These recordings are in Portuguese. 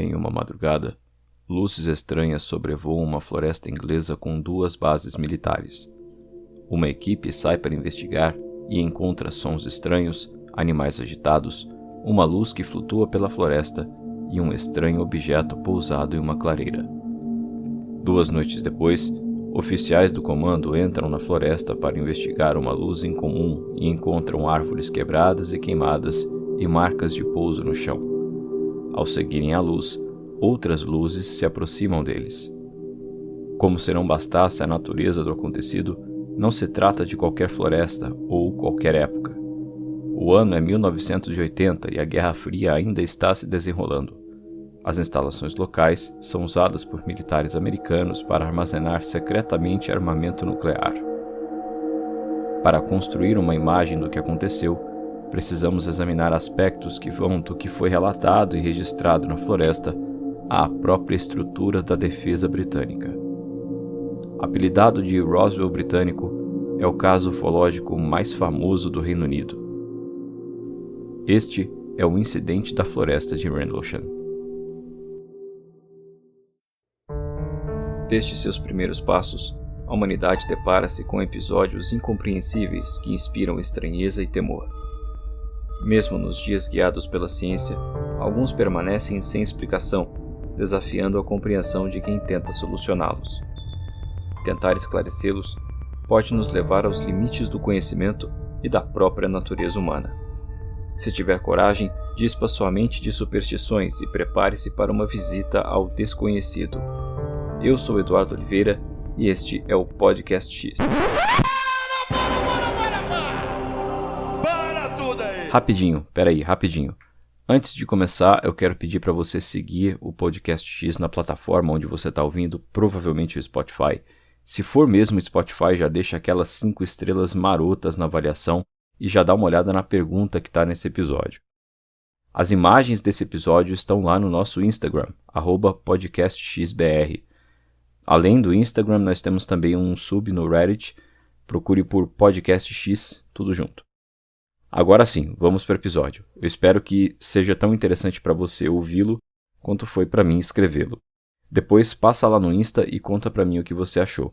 Em uma madrugada, luzes estranhas sobrevoam uma floresta inglesa com 2 bases militares. Uma equipe sai para investigar e encontra sons estranhos, animais agitados, uma luz que flutua pela floresta e um estranho objeto pousado em uma clareira. 2 noites depois, oficiais do comando entram na floresta para investigar uma luz incomum e encontram árvores quebradas e queimadas e marcas de pouso no chão. Ao seguirem a luz, outras luzes se aproximam deles. Como se não bastasse a natureza do acontecido, não se trata de qualquer floresta ou qualquer época. O ano é 1980 e a Guerra Fria ainda está se desenrolando. As instalações locais são usadas por militares americanos para armazenar secretamente armamento nuclear. Para construir uma imagem do que aconteceu, precisamos examinar aspectos que vão do que foi relatado e registrado na floresta à própria estrutura da defesa britânica. Apelidado de Roswell britânico, é o caso ufológico mais famoso do Reino Unido. Este é o incidente da floresta de Rendlesham. Desde seus primeiros passos, a humanidade depara-se com episódios incompreensíveis que inspiram estranheza e temor. Mesmo nos dias guiados pela ciência, alguns permanecem sem explicação, desafiando a compreensão de quem tenta solucioná-los. Tentar esclarecê-los pode nos levar aos limites do conhecimento e da própria natureza humana. Se tiver coragem, dispa sua mente de superstições e prepare-se para uma visita ao desconhecido. Eu sou Eduardo Oliveira e este é o Podcast X. Rapidinho. Antes de começar, eu quero pedir para você seguir o Podcast X na plataforma onde você está ouvindo, provavelmente o Spotify. Se for mesmo o Spotify, já deixa aquelas 5 estrelas marotas na avaliação e já dá uma olhada na pergunta que está nesse episódio. As imagens desse episódio estão lá no nosso Instagram, @podcastxbr. Além do Instagram, nós temos também um sub no Reddit, procure por Podcast X, tudo junto. Agora sim, vamos para o episódio. Eu espero que seja tão interessante para você ouvi-lo quanto foi para mim escrevê-lo. Depois passa lá no Insta e conta para mim o que você achou.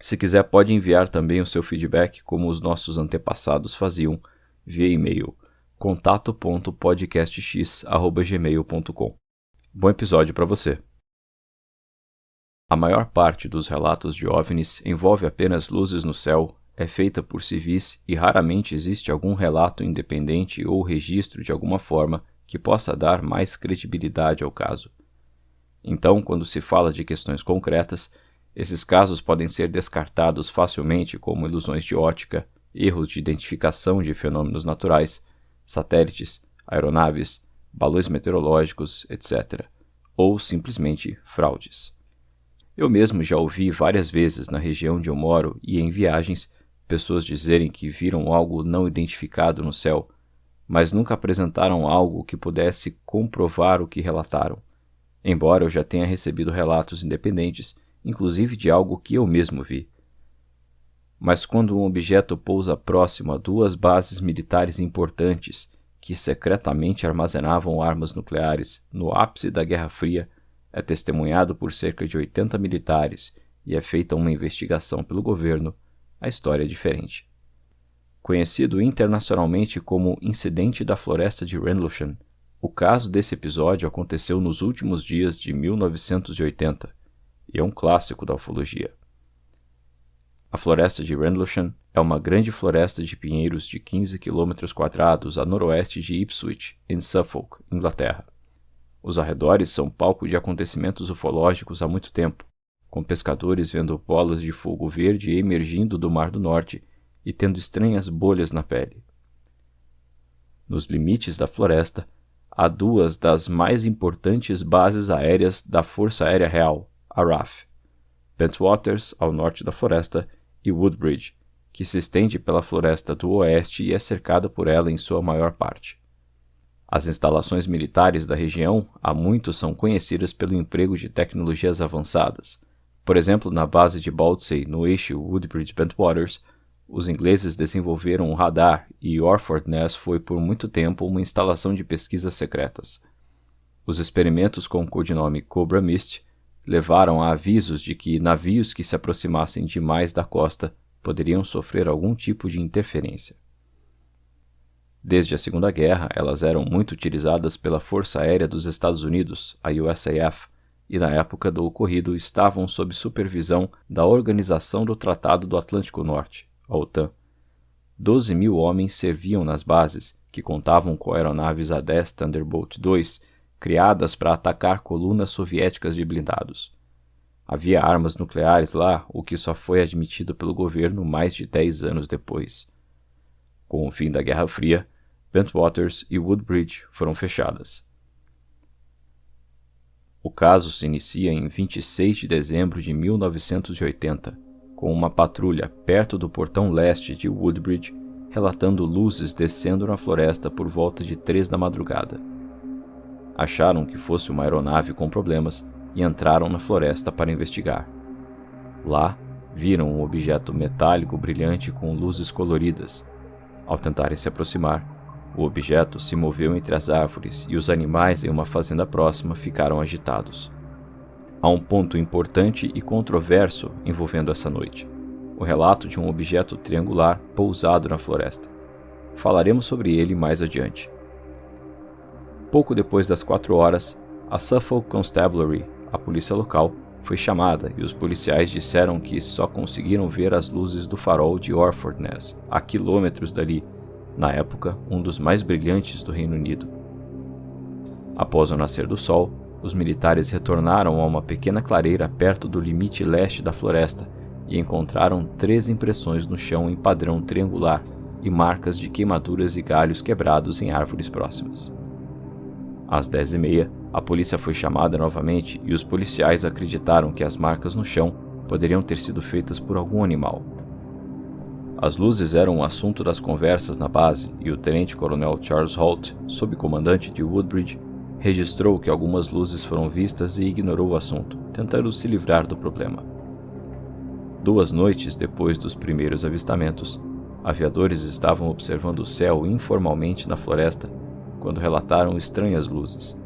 Se quiser, pode enviar também o seu feedback, como os nossos antepassados faziam, via e-mail, contato.podcastx@gmail.com. Bom episódio para você! A maior parte dos relatos de OVNIs envolve apenas luzes no céu, é feita por civis e raramente existe algum relato independente ou registro de alguma forma que possa dar mais credibilidade ao caso. Então, quando se fala de questões concretas, esses casos podem ser descartados facilmente como ilusões de ótica, erros de identificação de fenômenos naturais, satélites, aeronaves, balões meteorológicos, etc., ou simplesmente fraudes. Eu mesmo já ouvi várias vezes na região onde eu moro e em viagens pessoas dizerem que viram algo não identificado no céu, mas nunca apresentaram algo que pudesse comprovar o que relataram, embora eu já tenha recebido relatos independentes, inclusive de algo que eu mesmo vi. Mas quando um objeto pousa próximo a 2 bases militares importantes que secretamente armazenavam armas nucleares no ápice da Guerra Fria, é testemunhado por cerca de 80 militares e é feita uma investigação pelo governo, a história é diferente. Conhecido internacionalmente como Incidente da Floresta de Rendlesham, o caso desse episódio aconteceu nos últimos dias de 1980 e é um clássico da ufologia. A floresta de Rendlesham é uma grande floresta de pinheiros de 15 km² a noroeste de Ipswich, em Suffolk, Inglaterra. Os arredores são palco de acontecimentos ufológicos há muito tempo, com pescadores vendo bolas de fogo verde emergindo do Mar do Norte e tendo estranhas bolhas na pele. Nos limites da floresta, há 2 das mais importantes bases aéreas da Força Aérea Real, a RAF, Bentwaters, ao norte da floresta, e Woodbridge, que se estende pela floresta do oeste e é cercada por ela em sua maior parte. As instalações militares da região há muito são conhecidas pelo emprego de tecnologias avançadas. Por exemplo, na base de Baldsey, no eixo Woodbridge-Bentwaters, os ingleses desenvolveram um radar e Orford Ness foi por muito tempo uma instalação de pesquisas secretas. Os experimentos com o codinome Cobra Mist levaram a avisos de que navios que se aproximassem demais da costa poderiam sofrer algum tipo de interferência. Desde a Segunda Guerra, elas eram muito utilizadas pela Força Aérea dos Estados Unidos, a USAF, e na época do ocorrido estavam sob supervisão da Organização do Tratado do Atlântico Norte, a OTAN. 12.000 homens serviam nas bases, que contavam com aeronaves A-10 Thunderbolt II, criadas para atacar colunas soviéticas de blindados. Havia armas nucleares lá, o que só foi admitido pelo governo mais de 10 anos depois. Com o fim da Guerra Fria, Bentwaters e Woodbridge foram fechadas. O caso se inicia em 26 de dezembro de 1980, com uma patrulha perto do portão leste de Woodbridge relatando luzes descendo na floresta por volta de 3 da madrugada. Acharam que fosse uma aeronave com problemas e entraram na floresta para investigar. Lá, viram um objeto metálico brilhante com luzes coloridas. Ao tentarem se aproximar, o objeto se moveu entre as árvores e os animais em uma fazenda próxima ficaram agitados. Há um ponto importante e controverso envolvendo essa noite: o relato de um objeto triangular pousado na floresta. Falaremos sobre ele mais adiante. Pouco depois das 4 horas, a Suffolk Constabulary, a polícia local, foi chamada e os policiais disseram que só conseguiram ver as luzes do farol de Orford Ness, a quilômetros dali, na época um dos mais brilhantes do Reino Unido. Após o nascer do sol, os militares retornaram a uma pequena clareira perto do limite leste da floresta e encontraram 3 impressões no chão em padrão triangular e marcas de queimaduras e galhos quebrados em árvores próximas. Às 10h30, a polícia foi chamada novamente e os policiais acreditaram que as marcas no chão poderiam ter sido feitas por algum animal. As luzes eram um assunto das conversas na base e o tenente-coronel Charles Holt, subcomandante de Woodbridge, registrou que algumas luzes foram vistas e ignorou o assunto, tentando se livrar do problema. 2 noites depois dos primeiros avistamentos, aviadores estavam observando o céu informalmente na floresta quando relataram estranhas luzes.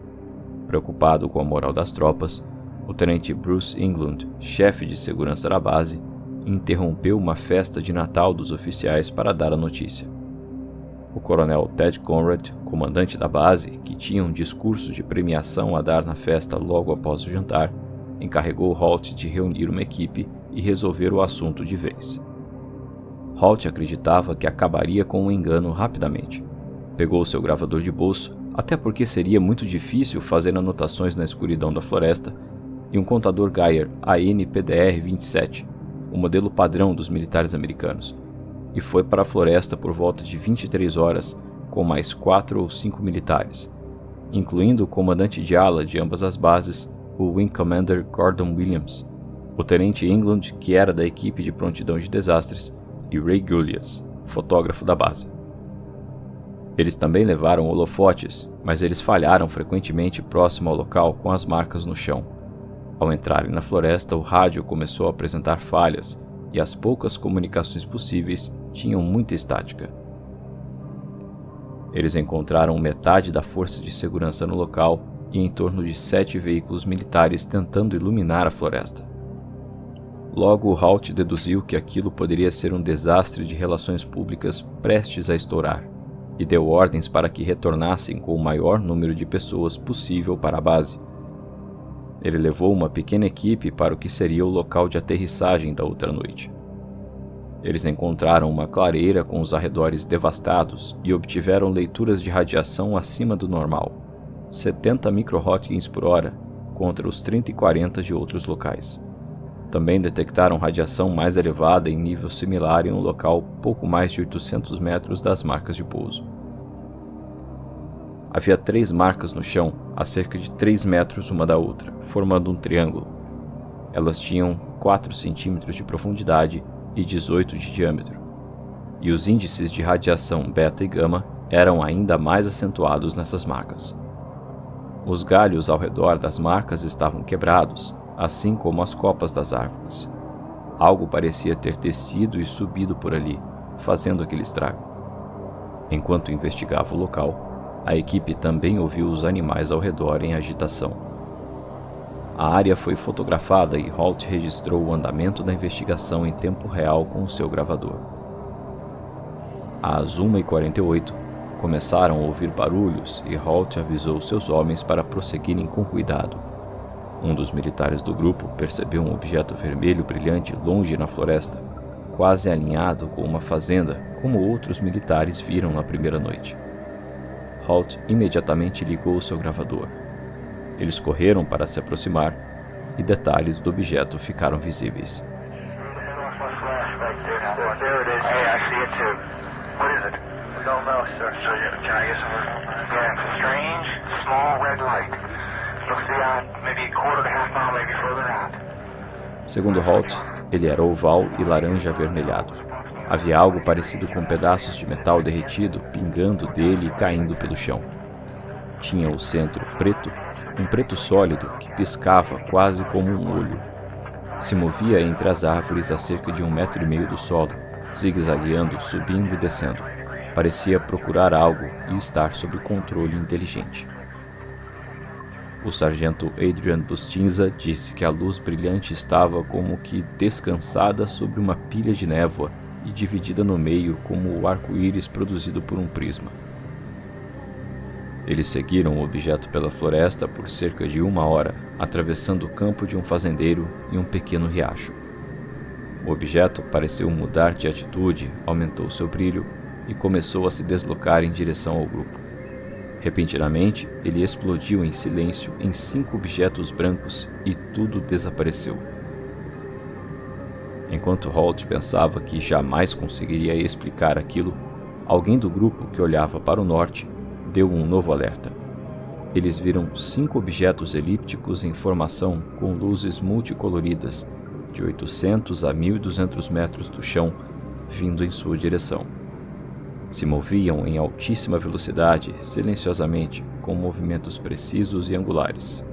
Preocupado com a moral das tropas, o tenente Bruce England, chefe de segurança da base, interrompeu uma festa de Natal dos oficiais para dar a notícia. O coronel Ted Conrad, comandante da base, que tinha um discurso de premiação a dar na festa logo após o jantar, encarregou Holt de reunir uma equipe e resolver o assunto de vez. Holt acreditava que acabaria com um engano rapidamente. Pegou seu gravador de bolso, até porque seria muito difícil fazer anotações na escuridão da floresta, e um contador Geiger AN-PDR-27, o modelo padrão dos militares americanos, e foi para a floresta por volta de 23 horas com mais 4 ou 5 militares, incluindo o comandante de ala de ambas as bases, o Wing Commander Gordon Williams, o tenente England, que era da equipe de prontidão de desastres, e Ray Gulyas, fotógrafo da base. Eles também levaram holofotes, mas eles falharam frequentemente próximo ao local com as marcas no chão. Ao entrarem na floresta, o rádio começou a apresentar falhas e as poucas comunicações possíveis tinham muita estática. Eles encontraram metade da força de segurança no local e em torno de 7 veículos militares tentando iluminar a floresta. Logo, Holt deduziu que aquilo poderia ser um desastre de relações públicas prestes a estourar, e deu ordens para que retornassem com o maior número de pessoas possível para a base. Ele levou uma pequena equipe para o que seria o local de aterrissagem da outra noite. Eles encontraram uma clareira com os arredores devastados e obtiveram leituras de radiação acima do normal, 70 microröntgens por hora, contra os 30 e 40 de outros locais. Também detectaram radiação mais elevada em nível similar em um local pouco mais de 800 metros das marcas de pouso. Havia 3 marcas no chão, a cerca de 3 metros uma da outra, formando um triângulo. Elas tinham 4 centímetros de profundidade e 18 de diâmetro, e os índices de radiação beta e gama eram ainda mais acentuados nessas marcas. Os galhos ao redor das marcas estavam quebrados, assim como as copas das árvores. Algo parecia ter descido e subido por ali, fazendo aquele estrago. Enquanto investigava o local, A equipe também ouviu os animais ao redor em agitação. A área foi fotografada e Holt registrou o andamento da investigação em tempo real com o seu gravador. Às 1h48, começaram a ouvir barulhos e Holt avisou seus homens para prosseguirem com cuidado. Um dos militares do grupo percebeu um objeto vermelho brilhante longe na floresta, quase alinhado com uma fazenda, como outros militares viram na primeira noite. Holt imediatamente ligou seu gravador. Eles correram para se aproximar e detalhes do objeto ficaram visíveis. Segundo Holt, ele era oval e laranja avermelhado. Havia algo parecido com pedaços de metal derretido pingando dele e caindo pelo chão. Tinha o centro preto, um preto sólido que piscava quase como um olho. Se movia entre as árvores a cerca de 1,5 metros do solo, zigue-zagueando, subindo e descendo. Parecia procurar algo e estar sob controle inteligente. O sargento Adrian Bustinza disse que a luz brilhante estava como que descansada sobre uma pilha de névoa e dividida no meio como o arco-íris produzido por um prisma. Eles seguiram o objeto pela floresta por cerca de 1 hora, atravessando o campo de um fazendeiro e um pequeno riacho. O objeto pareceu mudar de atitude, aumentou seu brilho e começou a se deslocar em direção ao grupo. Repentinamente, ele explodiu em silêncio em 5 objetos brancos e tudo desapareceu. Enquanto Holt pensava que jamais conseguiria explicar aquilo, alguém do grupo que olhava para o norte deu um novo alerta. Eles viram 5 objetos elípticos em formação com luzes multicoloridas, de 800 a 1.200 metros do chão, vindo em sua direção. Se moviam em altíssima velocidade, silenciosamente, com movimentos precisos e angulares.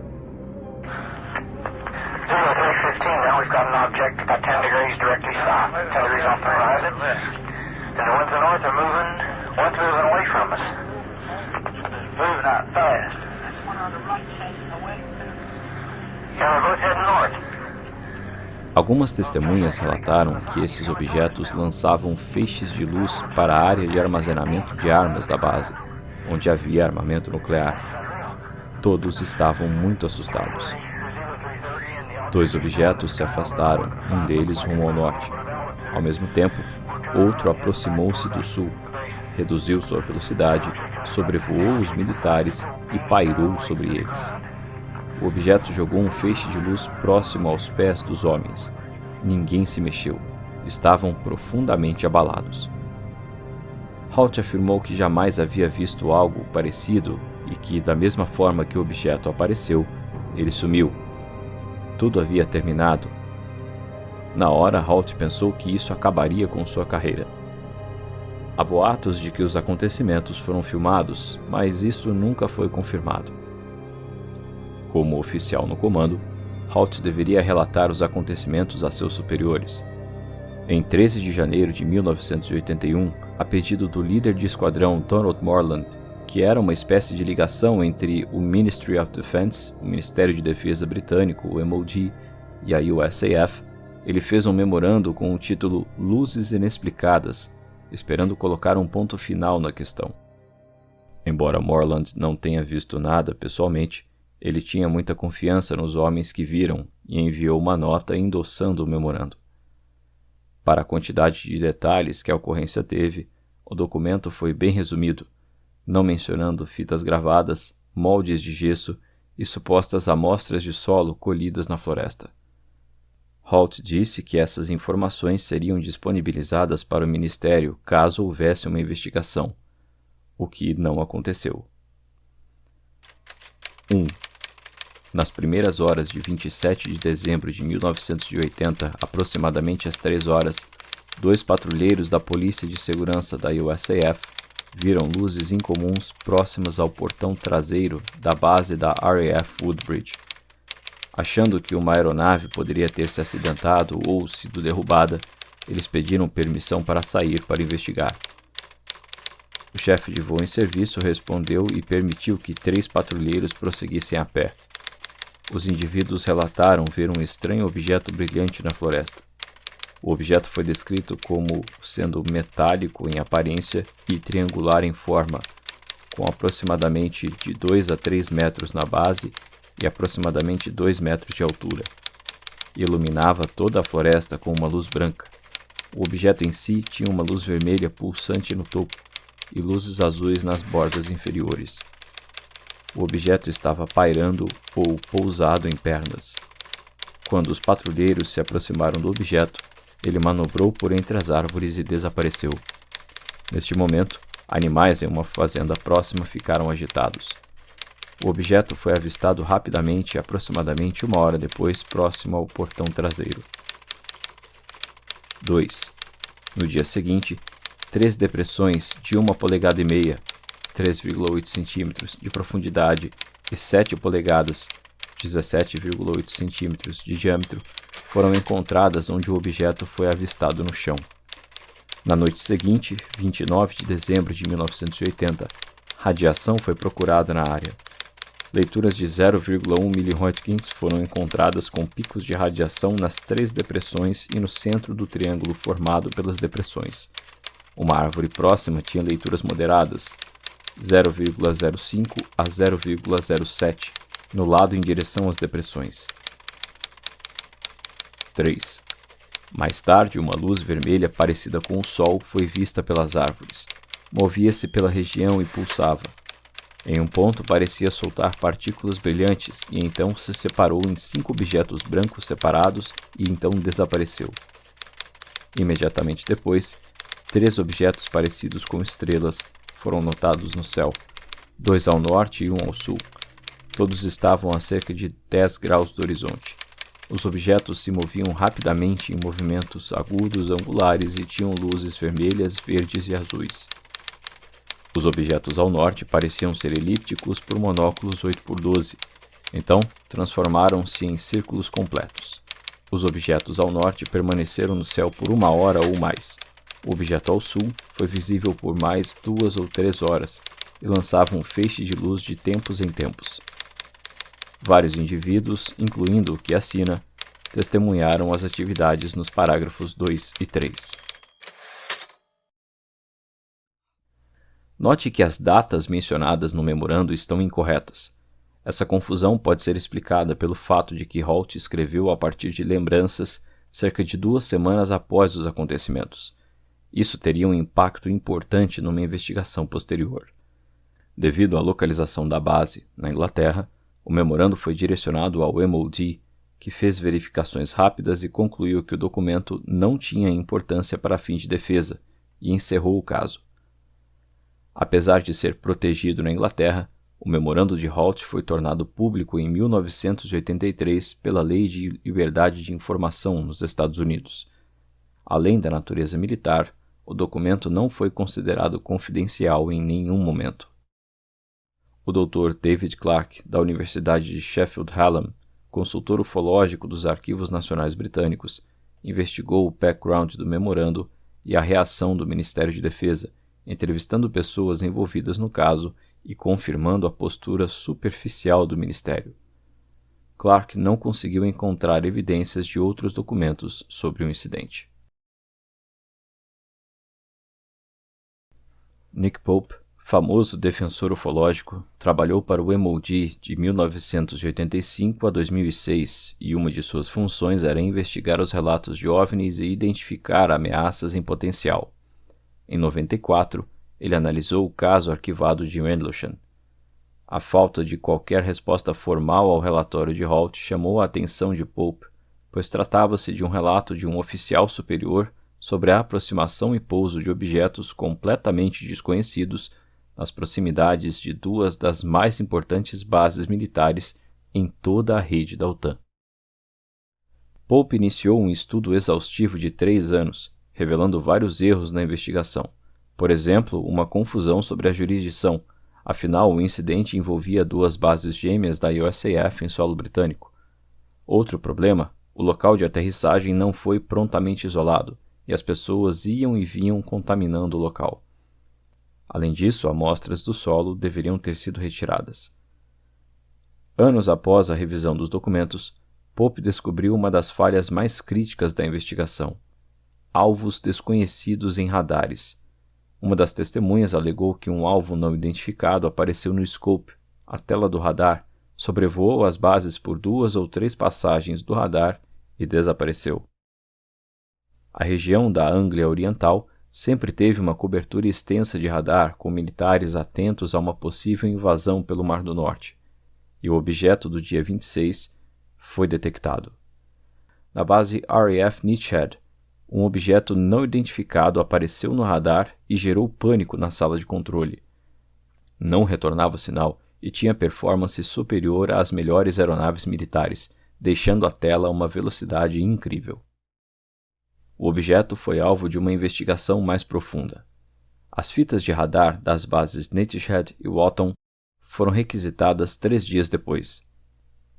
Algumas testemunhas relataram que esses objetos lançavam feixes de luz para a área de armazenamento de armas da base, onde havia armamento nuclear. Todos estavam muito assustados. 2 objetos se afastaram, um deles rumo ao norte. Ao mesmo tempo, outro aproximou-se do sul, reduziu sua velocidade, sobrevoou os militares e pairou sobre eles. O objeto jogou um feixe de luz próximo aos pés dos homens. Ninguém se mexeu. Estavam profundamente abalados. Holt afirmou que jamais havia visto algo parecido e que, da mesma forma que o objeto apareceu, ele sumiu. Tudo havia terminado. Na hora, Holt pensou que isso acabaria com sua carreira. Há boatos de que os acontecimentos foram filmados, mas isso nunca foi confirmado. Como oficial no comando, Holt deveria relatar os acontecimentos a seus superiores. Em 13 de janeiro de 1981, a pedido do líder de esquadrão Donald Morland, que era uma espécie de ligação entre o Ministry of Defense, o Ministério de Defesa britânico, o MOD, e a USAF, ele fez um memorando com o título Luzes Inexplicadas, esperando colocar um ponto final na questão. Embora Morland não tenha visto nada pessoalmente, ele tinha muita confiança nos homens que viram e enviou uma nota endossando o memorando. Para a quantidade de detalhes que a ocorrência teve, o documento foi bem resumido, não mencionando fitas gravadas, moldes de gesso e supostas amostras de solo colhidas na floresta. Holt disse que essas informações seriam disponibilizadas para o Ministério caso houvesse uma investigação, o que não aconteceu. 1. Nas primeiras horas de 27 de dezembro de 1980, aproximadamente às 3 horas, 2 patrulheiros da Polícia de Segurança da USAF viram luzes incomuns próximas ao portão traseiro da base da RAF Woodbridge. Achando que uma aeronave poderia ter se acidentado ou sido derrubada, eles pediram permissão para sair para investigar. O chefe de voo em serviço respondeu e permitiu que 3 patrulheiros prosseguissem a pé. Os indivíduos relataram ver um estranho objeto brilhante na floresta. O objeto foi descrito como sendo metálico em aparência e triangular em forma, com aproximadamente de 2 a 3 metros na base e aproximadamente 2 metros de altura. Iluminava toda a floresta com uma luz branca. O objeto em si tinha uma luz vermelha pulsante no topo e luzes azuis nas bordas inferiores. O objeto estava pairando ou pousado em pernas. Quando os patrulheiros se aproximaram do objeto, ele manobrou por entre as árvores e desapareceu. Neste momento, animais em uma fazenda próxima ficaram agitados. O objeto foi avistado rapidamente, aproximadamente 1 hora depois, próximo ao portão traseiro. 2. No dia seguinte, 3 depressões de 1,5 polegadas, 3,8 centímetros de profundidade e 7 polegadas, 17,8 centímetros de diâmetro, foram encontradas onde o objeto foi avistado no chão. Na noite seguinte, 29 de dezembro de 1980, radiação foi procurada na área. Leituras de 0,1 mHz foram encontradas com picos de radiação nas 3 depressões e no centro do triângulo formado pelas depressões. Uma árvore próxima tinha leituras moderadas, 0,05 a 0,07, no lado em direção às depressões. 3. Mais tarde, uma luz vermelha parecida com o Sol foi vista pelas árvores. Movia-se pela região e pulsava. Em um ponto parecia soltar partículas brilhantes e então se separou em 5 objetos brancos separados e então desapareceu. Imediatamente depois, 3 objetos parecidos com estrelas foram notados no céu, 2 ao norte e 1 ao sul. Todos estavam a cerca de 10 graus do horizonte. Os objetos se moviam rapidamente em movimentos agudos angulares e tinham luzes vermelhas, verdes e azuis. Os objetos ao norte pareciam ser elípticos por monóculos 8x12, então transformaram-se em círculos completos. Os objetos ao norte permaneceram no céu por 1 hora ou mais. O objeto ao sul foi visível por mais 2 ou 3 horas e lançava um feixe de luz de tempos em tempos. Vários indivíduos, incluindo o que assina, testemunharam as atividades nos parágrafos 2 e 3. Note que as datas mencionadas no memorando estão incorretas. Essa confusão pode ser explicada pelo fato de que Holt escreveu a partir de lembranças cerca de 2 semanas após os acontecimentos. Isso teria um impacto importante numa investigação posterior. Devido à localização da base, na Inglaterra, o memorando foi direcionado ao MOD, que fez verificações rápidas e concluiu que o documento não tinha importância para fins de defesa, e encerrou o caso. Apesar de ser protegido na Inglaterra, o memorando de Holt foi tornado público em 1983 pela Lei de Liberdade de Informação nos Estados Unidos. Além da natureza militar, o documento não foi considerado confidencial em nenhum momento. O Dr. David Clarke, da Universidade de Sheffield Hallam, consultor ufológico dos Arquivos Nacionais Britânicos, investigou o background do memorando e a reação do Ministério de Defesa, entrevistando pessoas envolvidas no caso e confirmando a postura superficial do Ministério. Clarke não conseguiu encontrar evidências de outros documentos sobre o incidente. Nick Pope, famoso defensor ufológico, trabalhou para o MOD de 1985 a 2006 e uma de suas funções era investigar os relatos de OVNIs e identificar ameaças em potencial. Em 94, ele analisou o caso arquivado de Rendlesham. A falta de qualquer resposta formal ao relatório de Holt chamou a atenção de Pope, pois tratava-se de um relato de um oficial superior sobre a aproximação e pouso de objetos completamente desconhecidos nas proximidades de 2 das mais importantes bases militares em toda a rede da OTAN. Pope iniciou um estudo exaustivo de 3 anos, revelando vários erros na investigação. Por exemplo, uma confusão sobre a jurisdição, afinal o incidente envolvia 2 bases gêmeas da USAF em solo britânico. Outro problema, o local de aterrissagem não foi prontamente isolado, e as pessoas iam e vinham contaminando o local. Além disso, amostras do solo deveriam ter sido retiradas. Anos após a revisão dos documentos, Pope descobriu uma das falhas mais críticas da investigação: alvos desconhecidos em radares. Uma das testemunhas alegou que um alvo não identificado apareceu no scope, a tela do radar, sobrevoou as bases por 2 ou 3 passagens do radar e desapareceu. A região da Anglia Oriental sempre teve uma cobertura extensa de radar com militares atentos a uma possível invasão pelo Mar do Norte, e o objeto do dia 26 foi detectado. Na base RAF Neathshed, um objeto não identificado apareceu no radar e gerou pânico na sala de controle. Não retornava o sinal e tinha performance superior às melhores aeronaves militares, deixando a tela a uma velocidade incrível. O objeto foi alvo de uma investigação mais profunda. As fitas de radar das bases Neathshed e Watton foram requisitadas 3 dias depois.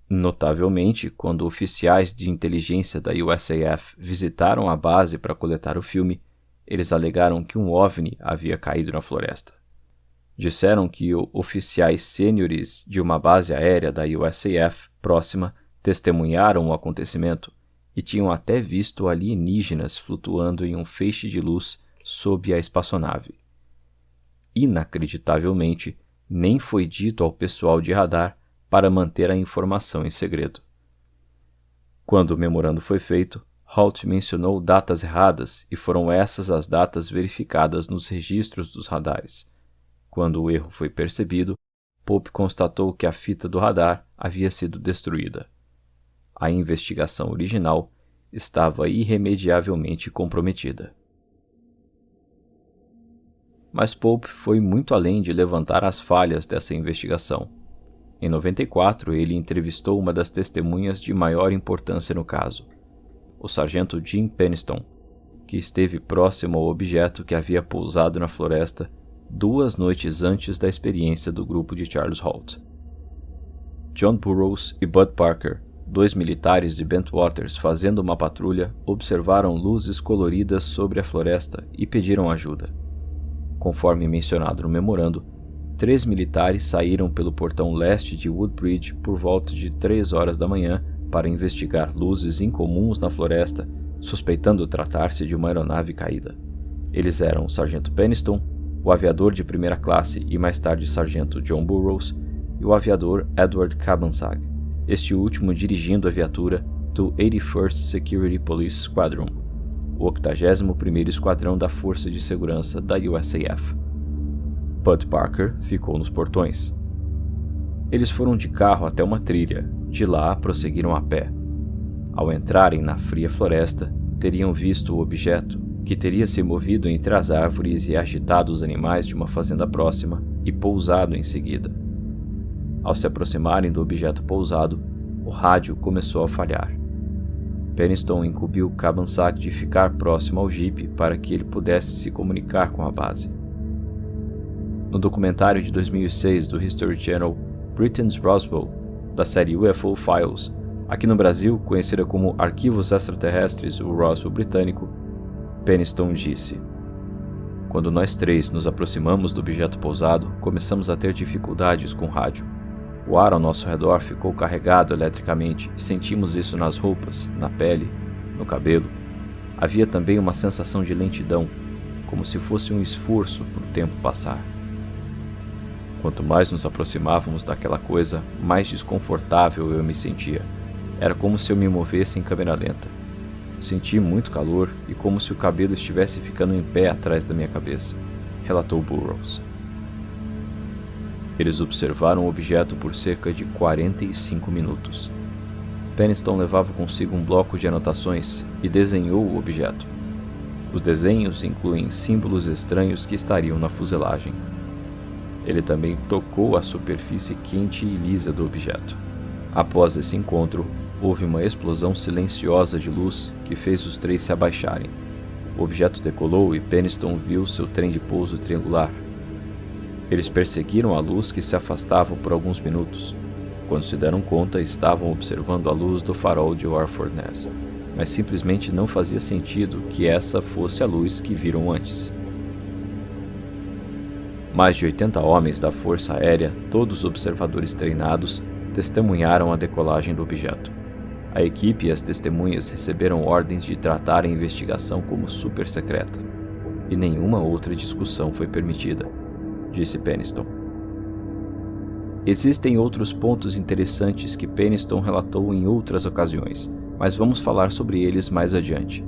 Notavelmente, quando oficiais de inteligência da USAF visitaram a base para coletar o filme, eles alegaram que um OVNI havia caído na floresta. Disseram que oficiais sêniores de uma base aérea da USAF próxima testemunharam o acontecimento e tinham até visto alienígenas flutuando em um feixe de luz sob a espaçonave. Inacreditavelmente, nem foi dito ao pessoal de radar para manter a informação em segredo. Quando o memorando foi feito, Halt mencionou datas erradas e foram essas as datas verificadas nos registros dos radares. Quando o erro foi percebido, Pope constatou que a fita do radar havia sido destruída. A investigação original estava irremediavelmente comprometida. Mas Pope foi muito além de levantar as falhas dessa investigação. Em 94, ele entrevistou uma das testemunhas de maior importância no caso, o sargento Jim Penniston, que esteve próximo ao objeto que havia pousado na floresta 2 noites antes da experiência do grupo de Charles Halt. John Burroughs e Bud Parker, 2 militares de Bentwaters fazendo uma patrulha, observaram luzes coloridas sobre a floresta e pediram ajuda. Conforme mencionado no memorando, 3 militares saíram pelo portão leste de Woodbridge por volta de 3 horas da manhã para investigar luzes incomuns na floresta, suspeitando tratar-se de uma aeronave caída. Eles eram o sargento Penniston, o aviador de primeira classe e mais tarde sargento John Burroughs e o aviador Edward Cabansag, este último dirigindo a viatura do 81st Security Police Squadron, o 81º Esquadrão da Força de Segurança da USAF. Bud Parker ficou nos portões. Eles foram de carro até uma trilha, de lá prosseguiram a pé. Ao entrarem na fria floresta, teriam visto o objeto, que teria se movido entre as árvores e agitado os animais de uma fazenda próxima e pousado em seguida. Ao se aproximarem do objeto pousado, o rádio começou a falhar. Penniston incumbiu Cabansag de ficar próximo ao jipe para que ele pudesse se comunicar com a base. No documentário de 2006 do History Channel, Britain's Roswell, da série UFO Files, aqui no Brasil conhecida como Arquivos Extraterrestres, o Roswell britânico, Penniston disse: "Quando nós 3 nos aproximamos do objeto pousado, começamos a ter dificuldades com o rádio. O ar ao nosso redor ficou carregado eletricamente e sentimos isso nas roupas, na pele, no cabelo. Havia também uma sensação de lentidão, como se fosse um esforço para o tempo passar. Quanto mais nos aproximávamos daquela coisa, mais desconfortável eu me sentia. Era como se eu me movesse em câmera lenta. Senti muito calor e como se o cabelo estivesse ficando em pé atrás da minha cabeça", relatou Burroughs. Eles observaram o objeto por cerca de 45 minutos. Penniston levava consigo um bloco de anotações e desenhou o objeto. Os desenhos incluem símbolos estranhos que estariam na fuselagem. Ele também tocou a superfície quente e lisa do objeto. Após esse encontro, houve uma explosão silenciosa de luz que fez os 3 se abaixarem. O objeto decolou e Penniston viu seu trem de pouso triangular. Eles perseguiram a luz que se afastava por alguns minutos. Quando se deram conta, estavam observando a luz do farol de Orford Ness, mas simplesmente não fazia sentido que essa fosse a luz que viram antes. Mais de 80 homens da Força Aérea, todos observadores treinados, testemunharam a decolagem do objeto. A equipe e as testemunhas receberam ordens de tratar a investigação como super secreta, e nenhuma outra discussão foi permitida, disse Peniston. Existem outros pontos interessantes que Peniston relatou em outras ocasiões, mas vamos falar sobre eles mais adiante.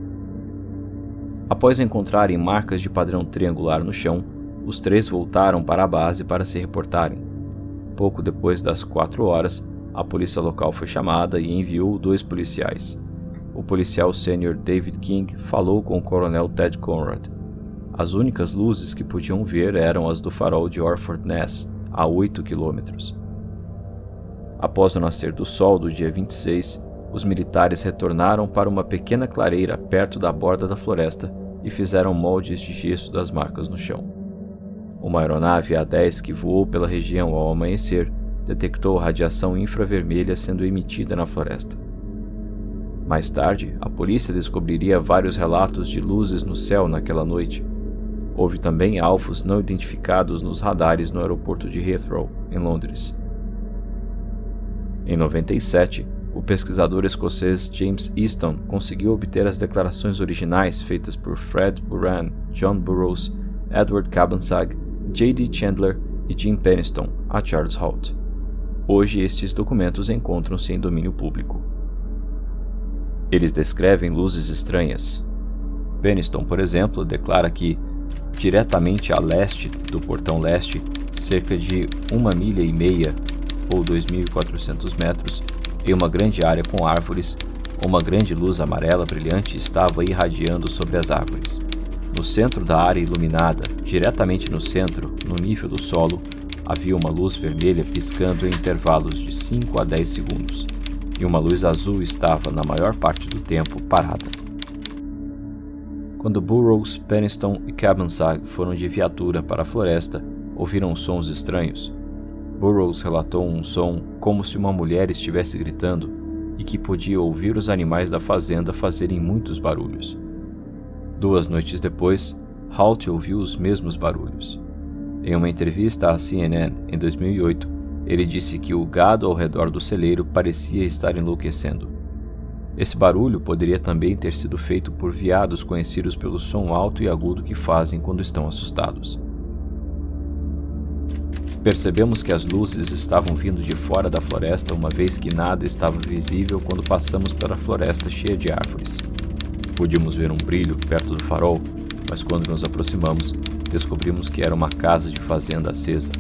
Após encontrarem marcas de padrão triangular no chão, os três voltaram para a base para se reportarem. Pouco depois das 4 horas, a polícia local foi chamada e enviou 2 policiais. O policial sênior David King falou com o coronel Ted Conrad. As únicas luzes que podiam ver eram as do farol de Orford Ness, a 8 quilômetros. Após o nascer do sol do dia 26, os militares retornaram para uma pequena clareira perto da borda da floresta e fizeram moldes de gesso das marcas no chão. Uma aeronave A-10 que voou pela região ao amanhecer detectou radiação infravermelha sendo emitida na floresta. Mais tarde, a polícia descobriria vários relatos de luzes no céu naquela noite. Houve também alvos não identificados nos radares no aeroporto de Heathrow, em Londres. Em 97, o pesquisador escocês James Easton conseguiu obter as declarações originais feitas por Fred Buran, John Burroughs, Edward Cabansag, J.D. Chandler e Jim Peniston, a Charles Halt. Hoje estes documentos encontram-se em domínio público. Eles descrevem luzes estranhas. Peniston, por exemplo, declara que, diretamente a leste do portão leste, cerca de 1,5 milha ou 2.400 metros, em uma grande área com árvores, uma grande luz amarela brilhante estava irradiando sobre as árvores. No centro da área iluminada, diretamente no centro, no nível do solo, havia uma luz vermelha piscando em intervalos de 5 a 10 segundos, e uma luz azul estava, na maior parte do tempo, parada. Quando Burroughs, Peniston e Cabansag foram de viatura para a floresta, ouviram sons estranhos. Burroughs relatou um som como se uma mulher estivesse gritando e que podia ouvir os animais da fazenda fazerem muitos barulhos. 2 noites depois, Halt ouviu os mesmos barulhos. Em uma entrevista à CNN em 2008, ele disse que o gado ao redor do celeiro parecia estar enlouquecendo. Esse barulho poderia também ter sido feito por veados conhecidos pelo som alto e agudo que fazem quando estão assustados. Percebemos que as luzes estavam vindo de fora da floresta uma vez que nada estava visível quando passamos pela floresta cheia de árvores. Podíamos ver um brilho perto do farol, mas quando nos aproximamos, descobrimos que era uma casa de fazenda acesa.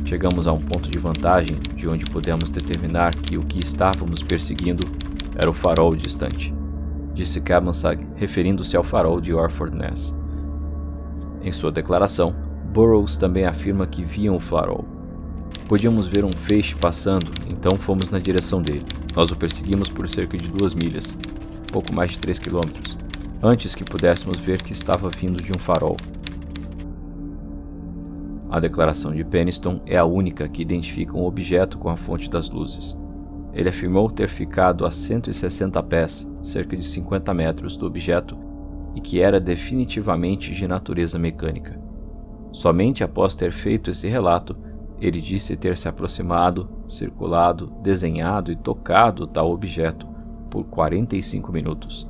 Chegamos a um ponto de vantagem de onde pudemos determinar que o que estávamos perseguindo era o farol distante, disse Cabansag, referindo-se ao farol de Orford Ness. Em sua declaração, Burroughs também afirma que viam o farol. Podíamos ver um feixe passando, então fomos na direção dele. Nós o perseguimos por cerca de 2 milhas, pouco mais de 3 quilômetros, antes que pudéssemos ver que estava vindo de um farol. A declaração de Peniston é a única que identifica um objeto com a fonte das luzes. Ele afirmou ter ficado a 160 pés, cerca de 50 metros, do objeto e que era definitivamente de natureza mecânica. Somente após ter feito esse relato, ele disse ter se aproximado, circulado, desenhado e tocado tal objeto por 45 minutos.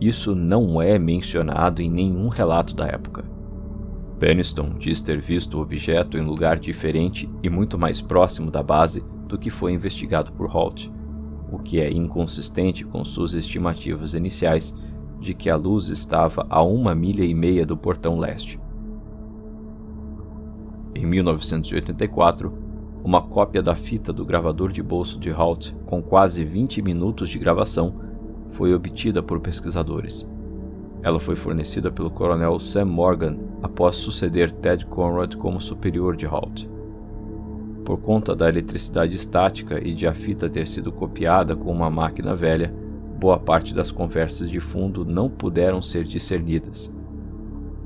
Isso não é mencionado em nenhum relato da época. Peniston diz ter visto o objeto em lugar diferente e muito mais próximo da base do que foi investigado por Halt, o que é inconsistente com suas estimativas iniciais de que a luz estava a 1,5 milha do portão leste. Em 1984, uma cópia da fita do gravador de bolso de Halt, com quase 20 minutos de gravação, foi obtida por pesquisadores. Ela foi fornecida pelo coronel Sam Morgan após suceder Ted Conrad como superior de Halt. Por conta da eletricidade estática e de a fita ter sido copiada com uma máquina velha, boa parte das conversas de fundo não puderam ser discernidas.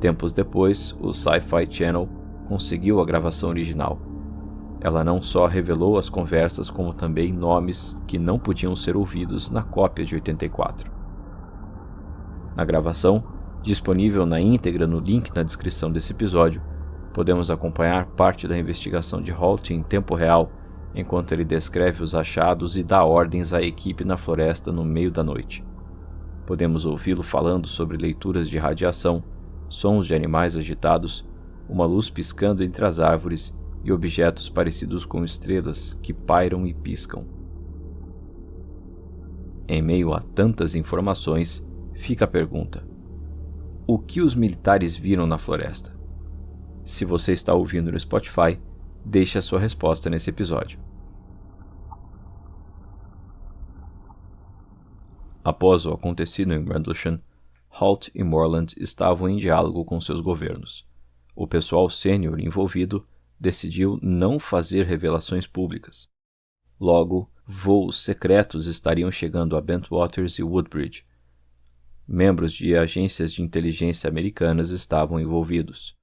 Tempos depois, o Sci-Fi Channel conseguiu a gravação original. Ela não só revelou as conversas, como também nomes que não podiam ser ouvidos na cópia de 84. Na gravação, disponível na íntegra no link na descrição desse episódio, Podemos acompanhar parte da investigação de Holt em tempo real, enquanto ele descreve os achados e dá ordens à equipe na floresta no meio da noite. Podemos ouvi-lo falando sobre leituras de radiação, sons de animais agitados, uma luz piscando entre as árvores e objetos parecidos com estrelas que pairam e piscam. Em meio a tantas informações, fica a pergunta: o que os militares viram na floresta? Se você está ouvindo no Spotify, deixe a sua resposta nesse episódio. Após o acontecido em Rendlesham, Holt e Moreland estavam em diálogo com seus governos. O pessoal sênior envolvido decidiu não fazer revelações públicas. Logo, voos secretos estariam chegando a Bentwaters e Woodbridge. Membros de agências de inteligência americanas estavam envolvidos.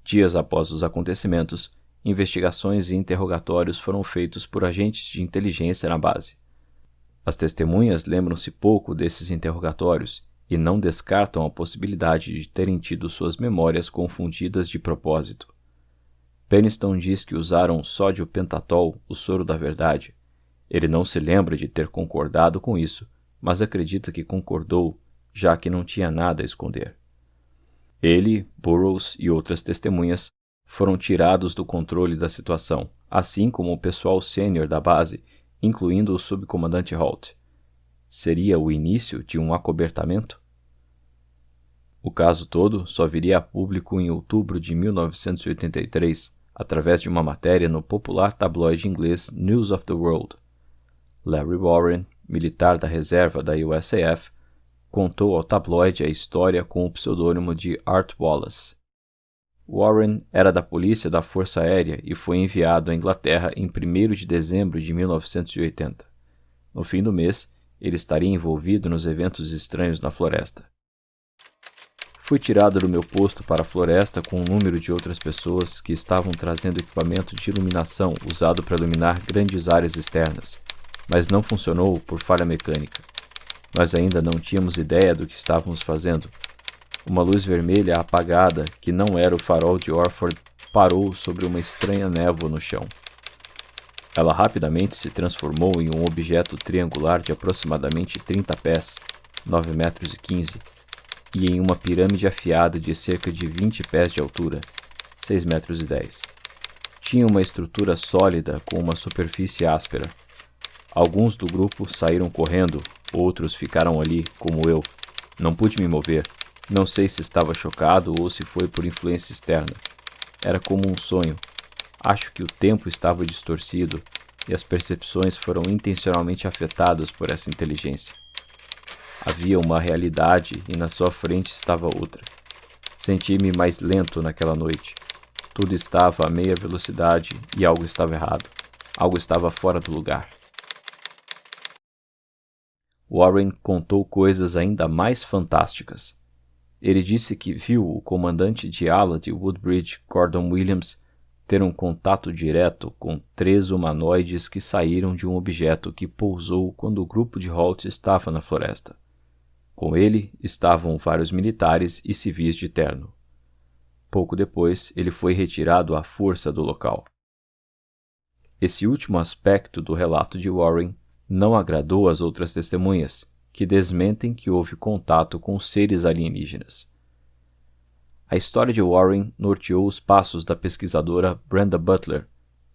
Dias após os acontecimentos, investigações e interrogatórios foram feitos por agentes de inteligência na base. As testemunhas lembram-se pouco desses interrogatórios e não descartam a possibilidade de terem tido suas memórias confundidas de propósito. Peniston diz que usaram sódio pentatol, o soro da verdade. Ele não se lembra de ter concordado com isso, mas acredita que concordou, já que não tinha nada a esconder. Ele, Burroughs e outras testemunhas foram tirados do controle da situação, assim como o pessoal sênior da base, incluindo o subcomandante Holt. Seria o início de um acobertamento? O caso todo só viria a público em outubro de 1983, através de uma matéria no popular tabloide inglês News of the World. Larry Warren, militar da reserva da USAF, contou ao tabloide a história com o pseudônimo de Art Wallace. Warren era da polícia da Força Aérea e foi enviado à Inglaterra em 1º de dezembro de 1980. No fim do mês, ele estaria envolvido nos eventos estranhos na floresta. Fui tirado do meu posto para a floresta com um número de outras pessoas que estavam trazendo equipamento de iluminação usado para iluminar grandes áreas externas, mas não funcionou por falha mecânica. Nós ainda não tínhamos ideia do que estávamos fazendo. Uma luz vermelha apagada, que não era o farol de Orford, parou sobre uma estranha névoa no chão. Ela rapidamente se transformou em um objeto triangular de aproximadamente 30 pés, 9 metros e 15, e em uma pirâmide afiada de cerca de 20 pés de altura, 6 metros e 10. Tinha uma estrutura sólida com uma superfície áspera. Alguns do grupo saíram correndo, outros ficaram ali, como eu. Não pude me mover. Não sei se estava chocado ou se foi por influência externa. Era como um sonho. Acho que o tempo estava distorcido e as percepções foram intencionalmente afetadas por essa inteligência. Havia uma realidade e na sua frente estava outra. Senti-me mais lento naquela noite. Tudo estava a meia velocidade e algo estava errado. Algo estava fora do lugar. Warren contou coisas ainda mais fantásticas. Ele disse que viu o comandante de ala de Woodbridge, Gordon Williams, ter um contato direto com 3 humanoides que saíram de um objeto que pousou quando o grupo de Holt estava na floresta. Com ele estavam vários militares e civis de terno. Pouco depois, ele foi retirado à força do local. Esse último aspecto do relato de Warren não agradou às outras testemunhas, que desmentem que houve contato com seres alienígenas. A história de Warren norteou os passos da pesquisadora Brenda Butler,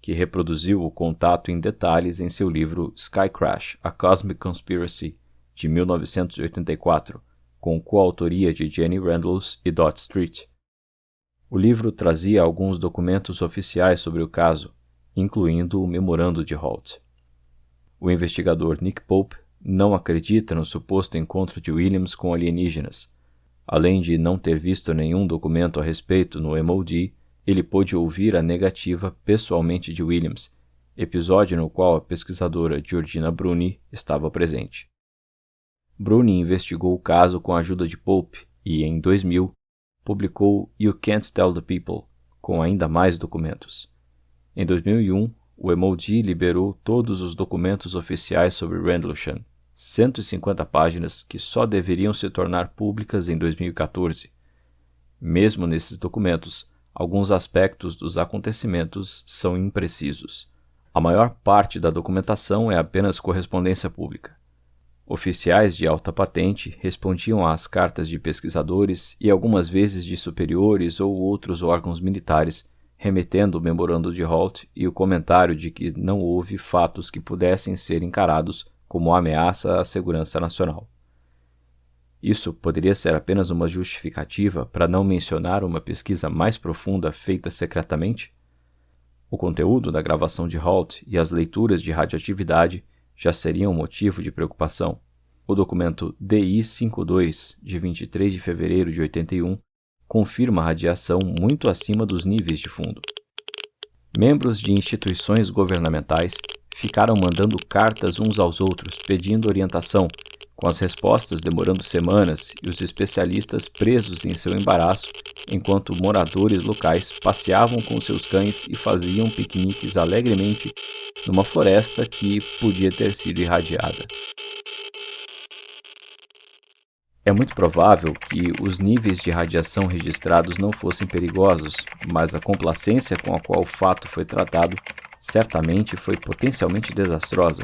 que reproduziu o contato em detalhes em seu livro Sky Crash: A Cosmic Conspiracy, de 1984, com coautoria de Jenny Randles e Dot Street. O livro trazia alguns documentos oficiais sobre o caso, incluindo o memorando de Holt. O investigador Nick Pope não acredita no suposto encontro de Williams com alienígenas. Além de não ter visto nenhum documento a respeito no MOD, ele pôde ouvir a negativa pessoalmente de Williams, episódio no qual a pesquisadora Georgina Bruni estava presente. Bruni investigou o caso com a ajuda de Pope e, em 2000, publicou You Can't Tell the People, com ainda mais documentos. Em 2001, o MOD liberou todos os documentos oficiais sobre Rendlesham, 150 páginas que só deveriam se tornar públicas em 2014. Mesmo nesses documentos, alguns aspectos dos acontecimentos são imprecisos. A maior parte da documentação é apenas correspondência pública. Oficiais de alta patente respondiam às cartas de pesquisadores e algumas vezes de superiores ou outros órgãos militares, remetendo o memorando de Holt e o comentário de que não houve fatos que pudessem ser encarados como ameaça à segurança nacional. Isso poderia ser apenas uma justificativa para não mencionar uma pesquisa mais profunda feita secretamente? O conteúdo da gravação de Holt e as leituras de radioatividade já seriam motivo de preocupação. O documento DI-52, de 23 de fevereiro de 81, confirma a radiação muito acima dos níveis de fundo. Membros de instituições governamentais ficaram mandando cartas uns aos outros pedindo orientação, com as respostas demorando semanas e os especialistas presos em seu embaraço, enquanto moradores locais passeavam com seus cães e faziam piqueniques alegremente numa floresta que podia ter sido irradiada. É muito provável que os níveis de radiação registrados não fossem perigosos, mas a complacência com a qual o fato foi tratado certamente foi potencialmente desastrosa,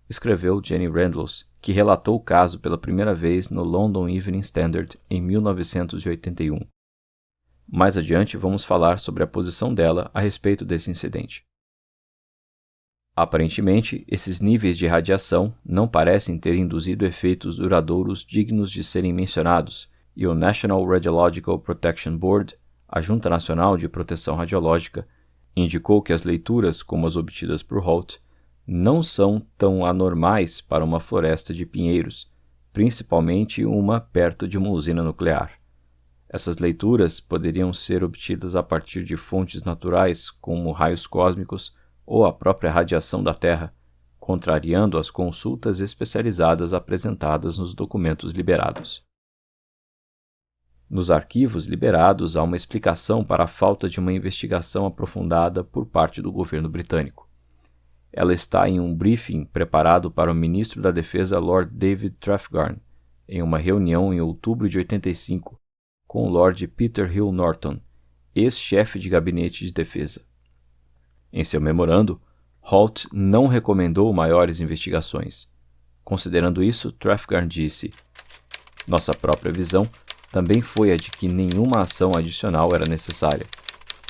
escreveu Jenny Randles, que relatou o caso pela primeira vez no London Evening Standard em 1981. Mais adiante vamos falar sobre a posição dela a respeito desse incidente. Aparentemente, esses níveis de radiação não parecem ter induzido efeitos duradouros dignos de serem mencionados, e o National Radiological Protection Board, a Junta Nacional de Proteção Radiológica, indicou que as leituras, como as obtidas por Holt, não são tão anormais para uma floresta de pinheiros, principalmente uma perto de uma usina nuclear. Essas leituras poderiam ser obtidas a partir de fontes naturais, como raios cósmicos ou a própria radiação da Terra, contrariando as consultas especializadas apresentadas nos documentos liberados. Nos arquivos liberados há uma explicação para a falta de uma investigação aprofundada por parte do governo britânico. Ela está em um briefing preparado para o ministro da Defesa Lord David Trafalgar, em uma reunião em outubro de 85, com o Lord Peter Hill Norton, ex-chefe de gabinete de defesa. Em seu memorando, Holt não recomendou maiores investigações. Considerando isso, Trafalgar disse: "Nossa própria visão também foi a de que nenhuma ação adicional era necessária.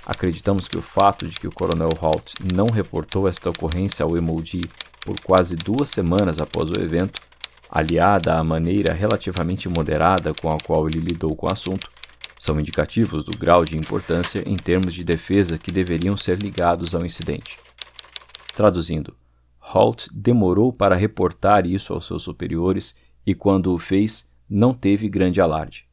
Acreditamos que o fato de que o Coronel Holt não reportou esta ocorrência ao MOD por quase 2 semanas após o evento, aliada à maneira relativamente moderada com a qual ele lidou com o assunto, são indicativos do grau de importância em termos de defesa que deveriam ser ligados ao incidente." Traduzindo, Holt demorou para reportar isso aos seus superiores e, quando o fez, não teve grande alarde.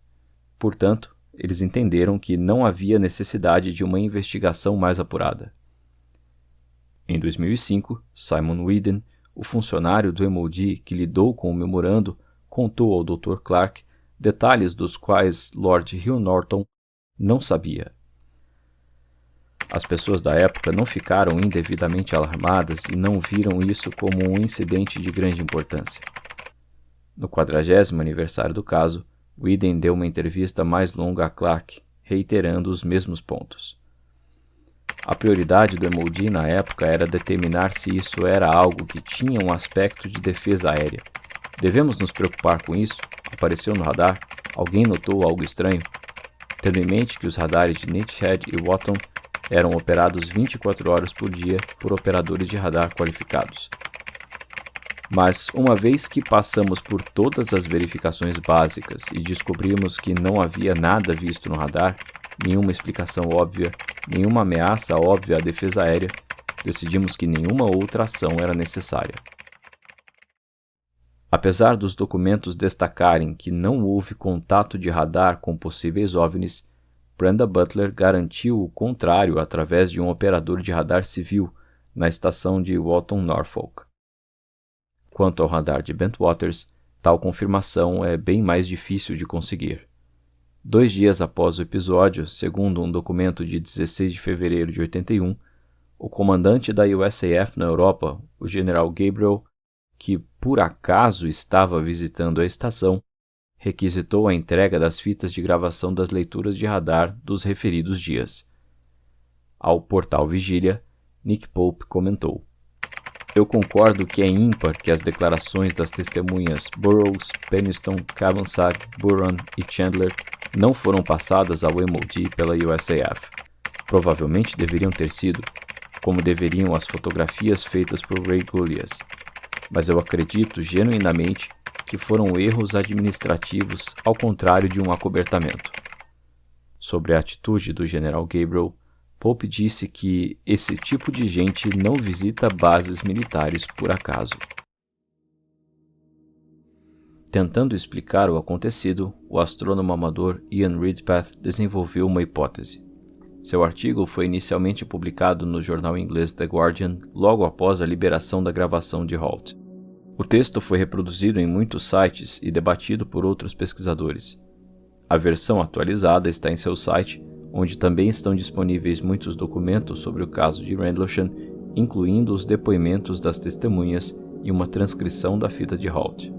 Portanto, eles entenderam que não havia necessidade de uma investigação mais apurada. Em 2005, Simon Whedon, o funcionário do MOD que lidou com o memorando, contou ao Dr. Clark detalhes dos quais Lord Hill Norton não sabia. As pessoas da época não ficaram indevidamente alarmadas e não viram isso como um incidente de grande importância. No 40º aniversário do caso, Whedon deu uma entrevista mais longa a Clark, reiterando os mesmos pontos. A prioridade do MOD na época era determinar se isso era algo que tinha um aspecto de defesa aérea. Devemos nos preocupar com isso? Apareceu no radar? Alguém notou algo estranho? Tendo em mente que os radares de Neathshed e Watton eram operados 24 horas por dia por operadores de radar qualificados. Mas, uma vez que passamos por todas as verificações básicas e descobrimos que não havia nada visto no radar, nenhuma explicação óbvia, nenhuma ameaça óbvia à defesa aérea, decidimos que nenhuma outra ação era necessária. Apesar dos documentos destacarem que não houve contato de radar com possíveis OVNIs, Brenda Butler garantiu o contrário através de um operador de radar civil na estação de Walton, Norfolk. Quanto ao radar de Bentwaters, tal confirmação é bem mais difícil de conseguir. 2 dias após o episódio, segundo um documento de 16 de fevereiro de 81, o comandante da USAF na Europa, o general Gabriel, que por acaso estava visitando a estação, requisitou a entrega das fitas de gravação das leituras de radar dos referidos dias. Ao portal Vigília, Nick Pope comentou: "Eu concordo que é ímpar que as declarações das testemunhas Burroughs, Peniston, Cabansag, Buran e Chandler não foram passadas ao MOD pela USAF. Provavelmente deveriam ter sido, como deveriam as fotografias feitas por Ray Gulyas. Mas eu acredito genuinamente que foram erros administrativos ao contrário de um acobertamento." Sobre a atitude do General Gabriel, Pope disse que esse tipo de gente não visita bases militares por acaso. Tentando explicar o acontecido, o astrônomo amador Ian Ridpath desenvolveu uma hipótese. Seu artigo foi inicialmente publicado no jornal inglês The Guardian logo após a liberação da gravação de Halt. O texto foi reproduzido em muitos sites e debatido por outros pesquisadores. A versão atualizada está em seu site, onde também estão disponíveis muitos documentos sobre o caso de Rendlesham, incluindo os depoimentos das testemunhas e uma transcrição da fita de Halt.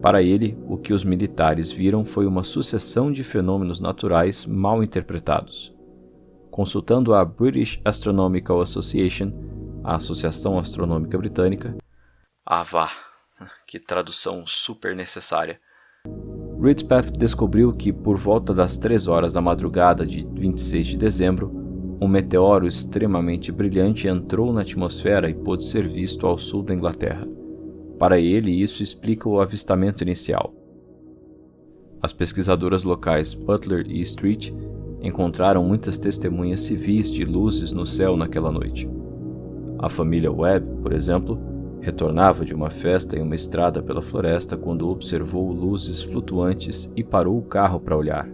Para ele, o que os militares viram foi uma sucessão de fenômenos naturais mal interpretados. Consultando a British Astronomical Association, a Associação Astronômica Britânica, que tradução super necessária, Ridpath descobriu que, por volta das 3 horas da madrugada de 26 de dezembro, um meteoro extremamente brilhante entrou na atmosfera e pôde ser visto ao sul da Inglaterra. Para ele, isso explica o avistamento inicial. As pesquisadoras locais Butler e Street encontraram muitas testemunhas civis de luzes no céu naquela noite. A família Webb, por exemplo, retornava de uma festa em uma estrada pela floresta quando observou luzes flutuantes e parou o carro para olhar.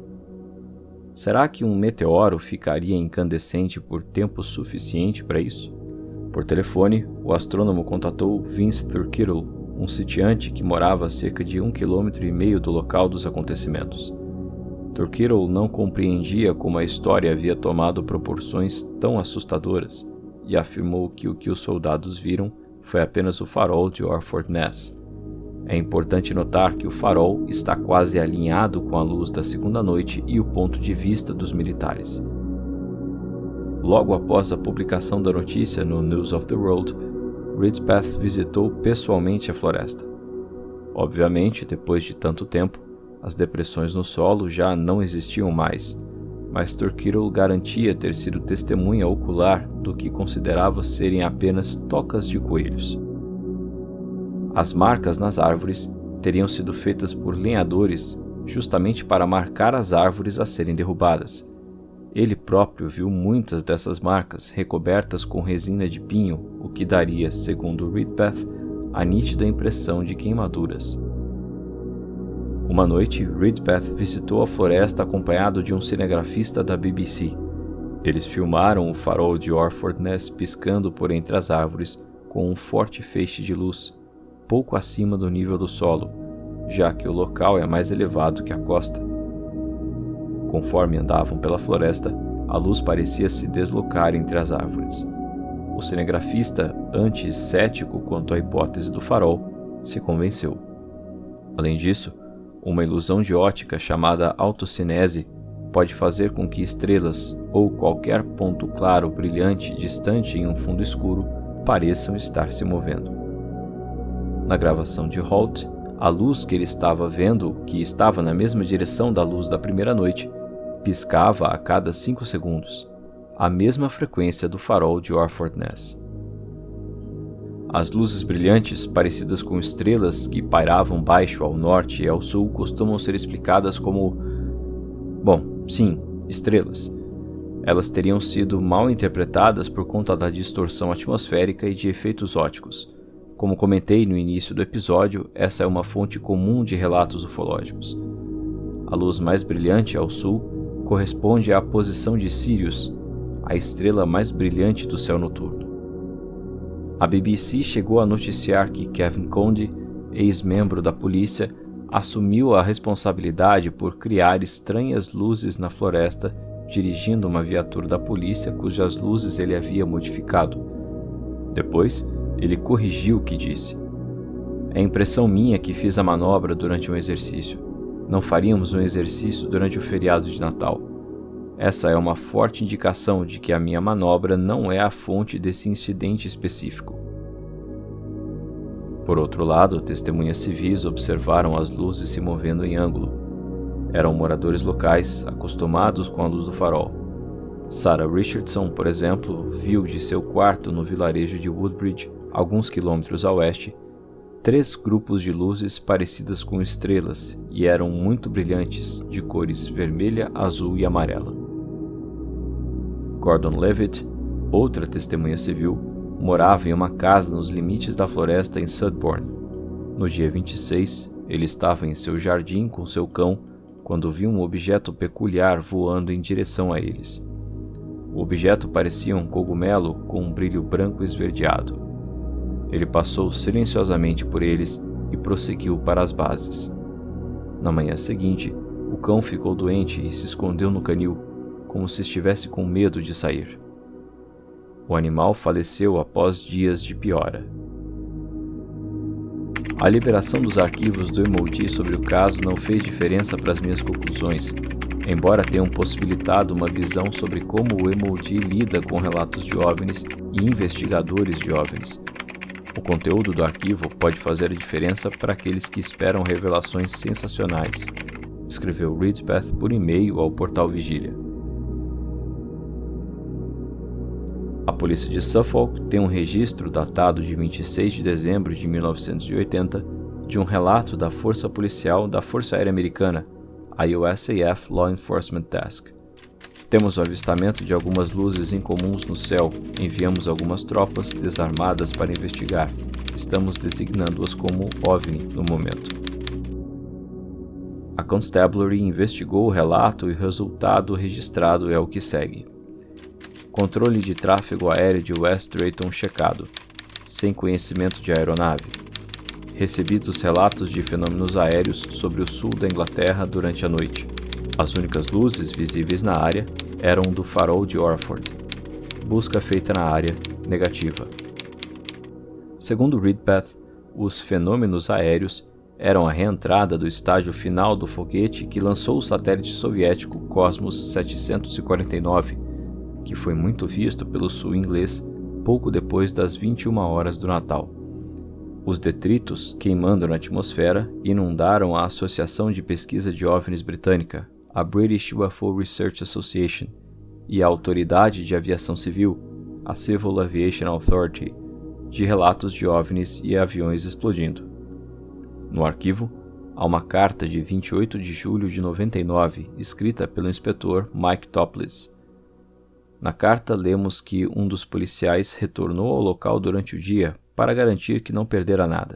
Será que um meteoro ficaria incandescente por tempo suficiente para isso? Por telefone, o astrônomo contatou Vince Thurkittle, um sitiante que morava a cerca de 1,5 km do local dos acontecimentos. Thurkittle não compreendia como a história havia tomado proporções tão assustadoras e afirmou que o que os soldados viram foi apenas o farol de Orford Ness. É importante notar que o farol está quase alinhado com a luz da segunda noite e o ponto de vista dos militares. Logo após a publicação da notícia no News of the World, Ridpath visitou pessoalmente a floresta. Obviamente, depois de tanto tempo, as depressões no solo já não existiam mais, mas Thurkittle garantia ter sido testemunha ocular do que considerava serem apenas tocas de coelhos. As marcas nas árvores teriam sido feitas por lenhadores justamente para marcar as árvores a serem derrubadas. Ele próprio viu muitas dessas marcas recobertas com resina de pinho, o que daria, segundo Ridpath, a nítida impressão de queimaduras. Uma noite, Ridpath visitou a floresta acompanhado de um cinegrafista da BBC. Eles filmaram o farol de Orford Ness piscando por entre as árvores com um forte feixe de luz, pouco acima do nível do solo, já que o local é mais elevado que a costa. Conforme andavam pela floresta, a luz parecia se deslocar entre as árvores. O cinegrafista, antes cético quanto à hipótese do farol, se convenceu. Além disso, uma ilusão de ótica chamada autocinese pode fazer com que estrelas ou qualquer ponto claro brilhante distante em um fundo escuro pareçam estar se movendo. Na gravação de Halt, a luz que ele estava vendo, que estava na mesma direção da luz da primeira noite, piscava a cada 5 segundos, a mesma frequência do farol de Orford Ness. As luzes brilhantes, parecidas com estrelas que pairavam baixo ao norte e ao sul, costumam ser explicadas como... sim, estrelas. Elas teriam sido mal interpretadas por conta da distorção atmosférica e de efeitos ópticos. Como comentei no início do episódio, essa é uma fonte comum de relatos ufológicos. A luz mais brilhante ao sul corresponde à posição de Sirius, a estrela mais brilhante do céu noturno. A BBC chegou a noticiar que Kevin Conde, ex-membro da polícia, assumiu a responsabilidade por criar estranhas luzes na floresta, dirigindo uma viatura da polícia cujas luzes ele havia modificado. Depois, ele corrigiu o que disse. É impressão minha que fiz a manobra durante um exercício. Não faríamos um exercício durante o feriado de Natal. Essa é uma forte indicação de que a minha manobra não é a fonte desse incidente específico. Por outro lado, testemunhas civis observaram as luzes se movendo em ângulo. Eram moradores locais, acostumados com a luz do farol. Sarah Richardson, por exemplo, viu de seu quarto no vilarejo de Woodbridge, alguns quilômetros a oeste, 3 grupos de luzes parecidas com estrelas e eram muito brilhantes, de cores vermelha, azul e amarela. Gordon Levitt, outra testemunha civil, morava em uma casa nos limites da floresta em Sudbourne. No dia 26, ele estava em seu jardim com seu cão quando viu um objeto peculiar voando em direção a eles. O objeto parecia um cogumelo com um brilho branco esverdeado. Ele passou silenciosamente por eles e prosseguiu para as bases. Na manhã seguinte, o cão ficou doente e se escondeu no canil, como se estivesse com medo de sair. O animal faleceu após dias de piora. A liberação dos arquivos do MOD sobre o caso não fez diferença para as minhas conclusões, embora tenham possibilitado uma visão sobre como o MOD lida com relatos de OVNIs e investigadores de OVNIs. O conteúdo do arquivo pode fazer a diferença para aqueles que esperam revelações sensacionais, escreveu Ridgepeth por e-mail ao portal Vigília. A polícia de Suffolk tem um registro datado de 26 de dezembro de 1980 de um relato da força policial da Força Aérea Americana, a USAF Law Enforcement Task. Temos o avistamento de algumas luzes incomuns no céu. Enviamos algumas tropas desarmadas para investigar. Estamos designando-as como OVNI no momento. A Constabulary investigou o relato e o resultado registrado é o que segue. Controle de tráfego aéreo de West Drayton checado, sem conhecimento de aeronave. Recebidos relatos de fenômenos aéreos sobre o sul da Inglaterra durante a noite. As únicas luzes visíveis na área eram do farol de Orford. Busca feita na área, negativa. Segundo Ridgepeth, os fenômenos aéreos eram a reentrada do estágio final do foguete que lançou o satélite soviético Cosmos 749, que foi muito visto pelo sul inglês pouco depois das 21 horas do Natal. Os detritos, queimando na atmosfera, inundaram a Associação de Pesquisa de OVNIs Britânica, a British UFO Research Association, e a Autoridade de Aviação Civil, a Civil Aviation Authority, de relatos de OVNIs e aviões explodindo. No arquivo, há uma carta de 28 de julho de 99, escrita pelo inspetor Mike Topless. Na carta, lemos que um dos policiais retornou ao local durante o dia para garantir que não perdera nada.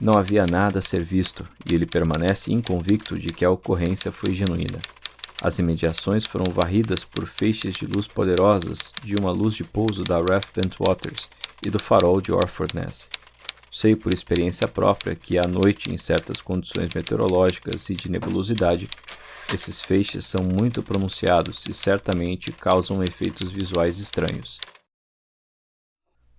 Não havia nada a ser visto e ele permanece inconvicto de que a ocorrência foi genuína. As imediações foram varridas por feixes de luz poderosas de uma luz de pouso da RAF Bentwaters e do farol de Orford Ness. Sei por experiência própria que à noite, em certas condições meteorológicas e de nebulosidade, esses feixes são muito pronunciados e certamente causam efeitos visuais estranhos.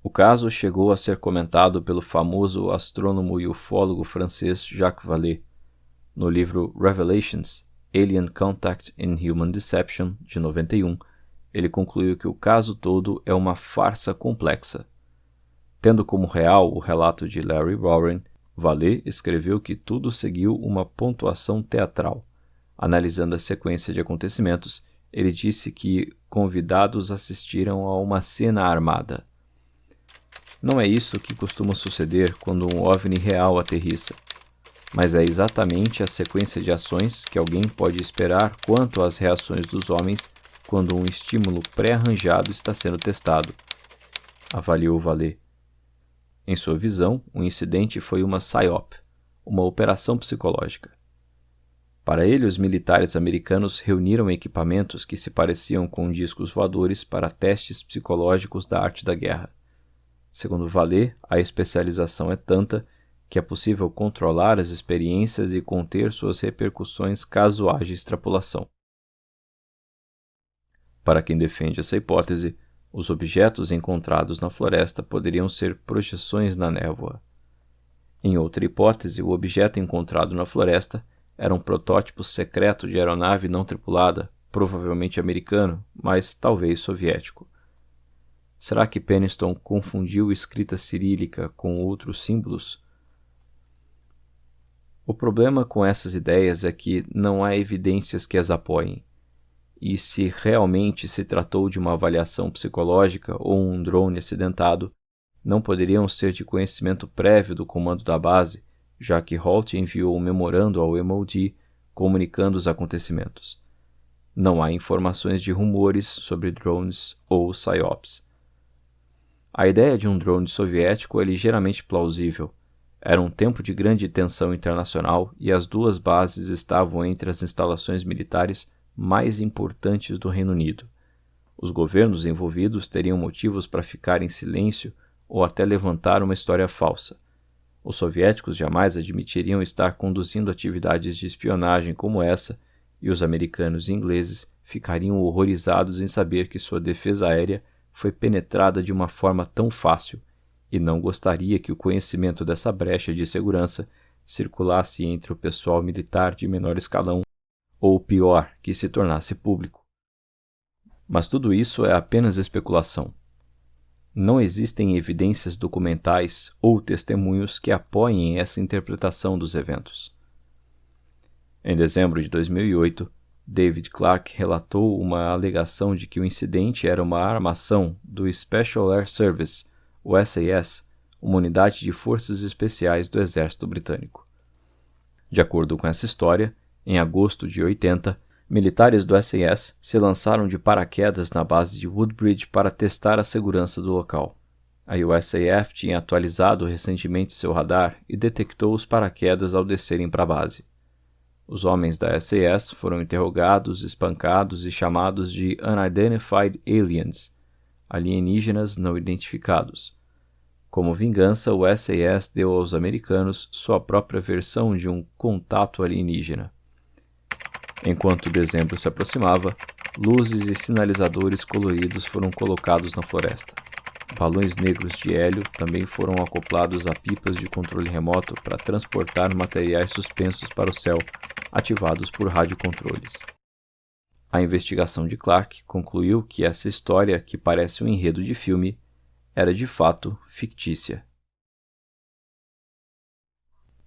O caso chegou a ser comentado pelo famoso astrônomo e ufólogo francês Jacques Vallée. No livro Revelations, Alien Contact in Human Deception, de 91, ele concluiu que o caso todo é uma farsa complexa. Tendo como real o relato de Larry Warren, Vallée escreveu que tudo seguiu uma pontuação teatral. Analisando a sequência de acontecimentos, ele disse que convidados assistiram a uma cena armada. Não é isso que costuma suceder quando um OVNI real aterrissa, mas é exatamente a sequência de ações que alguém pode esperar quanto às reações dos homens quando um estímulo pré-arranjado está sendo testado, avaliou Vallée. Em sua visão, o incidente foi uma PSYOP, uma operação psicológica. Para ele, os militares americanos reuniram equipamentos que se pareciam com discos voadores para testes psicológicos da arte da guerra. Segundo Vallée, a especialização é tanta que é possível controlar as experiências e conter suas repercussões caso haja extrapolação. Para quem defende essa hipótese, os objetos encontrados na floresta poderiam ser projeções na névoa. Em outra hipótese, o objeto encontrado na floresta era um protótipo secreto de aeronave não tripulada, provavelmente americano, mas talvez soviético. Será que Peniston confundiu escrita cirílica com outros símbolos? O problema com essas ideias é que não há evidências que as apoiem. E se realmente se tratou de uma avaliação psicológica ou um drone acidentado, não poderiam ser de conhecimento prévio do comando da base, já que Holt enviou um memorando ao MOD comunicando os acontecimentos. Não há informações de rumores sobre drones ou PSYOPs. A ideia de um drone soviético é ligeiramente plausível. Era um tempo de grande tensão internacional e as duas bases estavam entre as instalações militares mais importantes do Reino Unido. Os governos envolvidos teriam motivos para ficar em silêncio ou até levantar uma história falsa. Os soviéticos jamais admitiriam estar conduzindo atividades de espionagem como essa, e os americanos e ingleses ficariam horrorizados em saber que sua defesa aérea foi penetrada de uma forma tão fácil, e não gostaria que o conhecimento dessa brecha de segurança circulasse entre o pessoal militar de menor escalão, ou pior, que se tornasse público. Mas tudo isso é apenas especulação. Não existem evidências documentais ou testemunhos que apoiem essa interpretação dos eventos. Em dezembro de 2008, David Clarke relatou uma alegação de que o incidente era uma armação do Special Air Service, o SAS, uma unidade de forças especiais do Exército Britânico. De acordo com essa história, em agosto de 80, militares do SAS se lançaram de paraquedas na base de Woodbridge para testar a segurança do local. A USAF tinha atualizado recentemente seu radar e detectou os paraquedas ao descerem para a base. Os homens da SAS foram interrogados, espancados e chamados de Unidentified Aliens, alienígenas não identificados. Como vingança, o SAS deu aos americanos sua própria versão de um contato alienígena. Enquanto dezembro se aproximava, luzes e sinalizadores coloridos foram colocados na floresta. Balões negros de hélio também foram acoplados a pipas de controle remoto para transportar materiais suspensos para o céu, ativados por radiocontroles. A investigação de Clarke concluiu que essa história, que parece um enredo de filme, era de fato fictícia.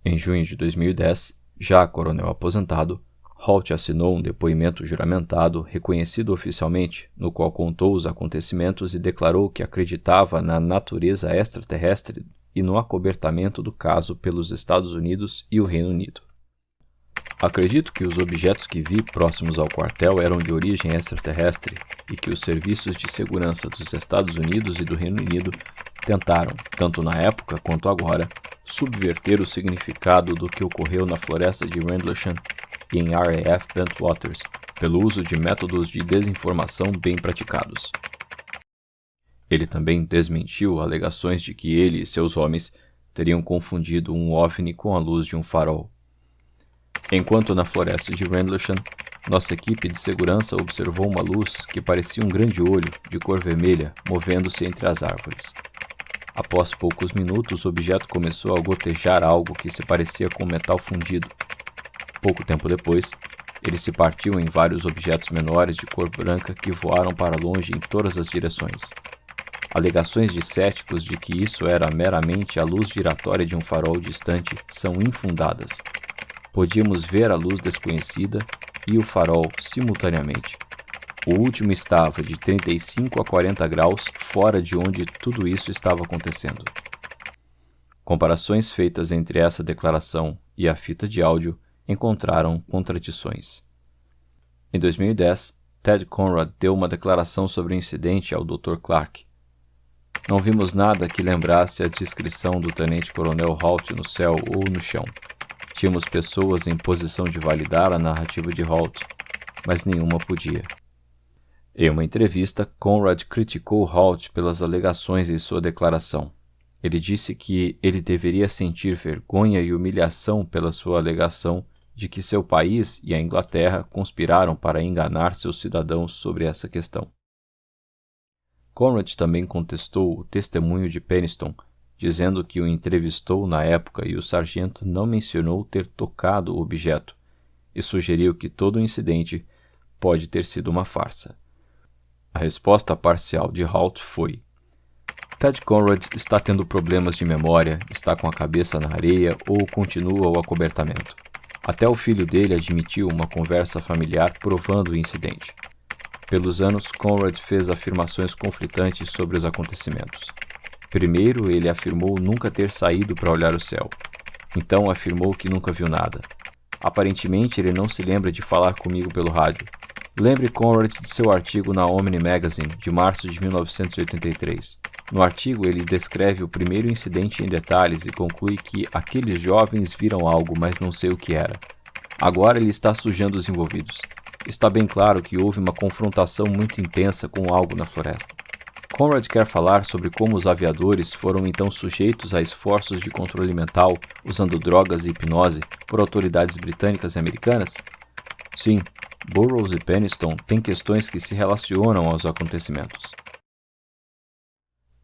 Em junho de 2010, já coronel aposentado, Holt assinou um depoimento juramentado reconhecido oficialmente, no qual contou os acontecimentos e declarou que acreditava na natureza extraterrestre e no acobertamento do caso pelos Estados Unidos e o Reino Unido. Acredito que os objetos que vi próximos ao quartel eram de origem extraterrestre e que os serviços de segurança dos Estados Unidos e do Reino Unido tentaram, tanto na época quanto agora, subverter o significado do que ocorreu na floresta de Rendlesham e em RAF Bentwaters, pelo uso de métodos de desinformação bem praticados. Ele também desmentiu alegações de que ele e seus homens teriam confundido um OVNI com a luz de um farol. Enquanto na floresta de Rendlesham, nossa equipe de segurança observou uma luz que parecia um grande olho de cor vermelha movendo-se entre as árvores. Após poucos minutos, o objeto começou a gotejar algo que se parecia com metal fundido. Pouco tempo depois, ele se partiu em vários objetos menores de cor branca que voaram para longe em todas as direções. Alegações de céticos de que isso era meramente a luz giratória de um farol distante são infundadas. Podíamos ver a luz desconhecida e o farol simultaneamente. O último estava de 35 a 40 graus fora de onde tudo isso estava acontecendo. Comparações feitas entre essa declaração e a fita de áudio encontraram contradições. Em 2010, Ted Conrad deu uma declaração sobre o incidente ao Dr. Clarke. Não vimos nada que lembrasse a descrição do tenente-coronel Holt no céu ou no chão. Tínhamos pessoas em posição de validar a narrativa de Holt, mas nenhuma podia. Em uma entrevista, Conrad criticou Holt pelas alegações em sua declaração. Ele disse que ele deveria sentir vergonha e humilhação pela sua alegação de que seu país e a Inglaterra conspiraram para enganar seus cidadãos sobre essa questão. Conrad também contestou o testemunho de Peniston, dizendo que o entrevistou na época e o sargento não mencionou ter tocado o objeto, e sugeriu que todo o incidente pode ter sido uma farsa. A resposta parcial de Halt foi: Ted Conrad está tendo problemas de memória, está com a cabeça na areia ou continua o acobertamento. Até o filho dele admitiu uma conversa familiar provando o incidente. Pelos anos, Conrad fez afirmações conflitantes sobre os acontecimentos. Primeiro, ele afirmou nunca ter saído para olhar o céu. Então afirmou que nunca viu nada. Aparentemente, ele não se lembra de falar comigo pelo rádio. Lembre Conrad de seu artigo na Omni Magazine, de março de 1983. No artigo, ele descreve o primeiro incidente em detalhes e conclui que aqueles jovens viram algo, mas não sei o que era. Agora ele está sujando os envolvidos. Está bem claro que houve uma confrontação muito intensa com algo na floresta. Conrad quer falar sobre como os aviadores foram então sujeitos a esforços de controle mental, usando drogas e hipnose, por autoridades britânicas e americanas? Sim, Burroughs e Penniston têm questões que se relacionam aos acontecimentos.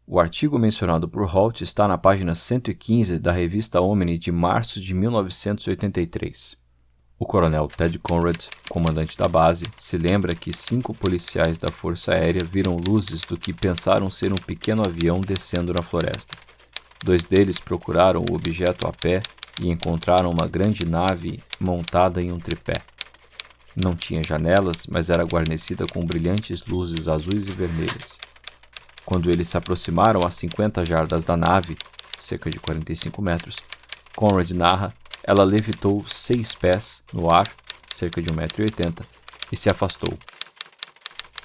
O artigo mencionado por Halt está na página 115 da revista Omni de março de 1983. O coronel Ted Conrad, comandante da base, se lembra que 5 policiais da Força Aérea viram luzes do que pensaram ser um pequeno avião descendo na floresta. 2 deles procuraram o objeto a pé e encontraram uma grande nave montada em um tripé. Não tinha janelas, mas era guarnecida com brilhantes luzes azuis e vermelhas. Quando eles se aproximaram a 50 jardas da nave, cerca de 45 metros, Conrad narra, ela levitou 6 pés no ar, cerca de 1,80 m, e se afastou.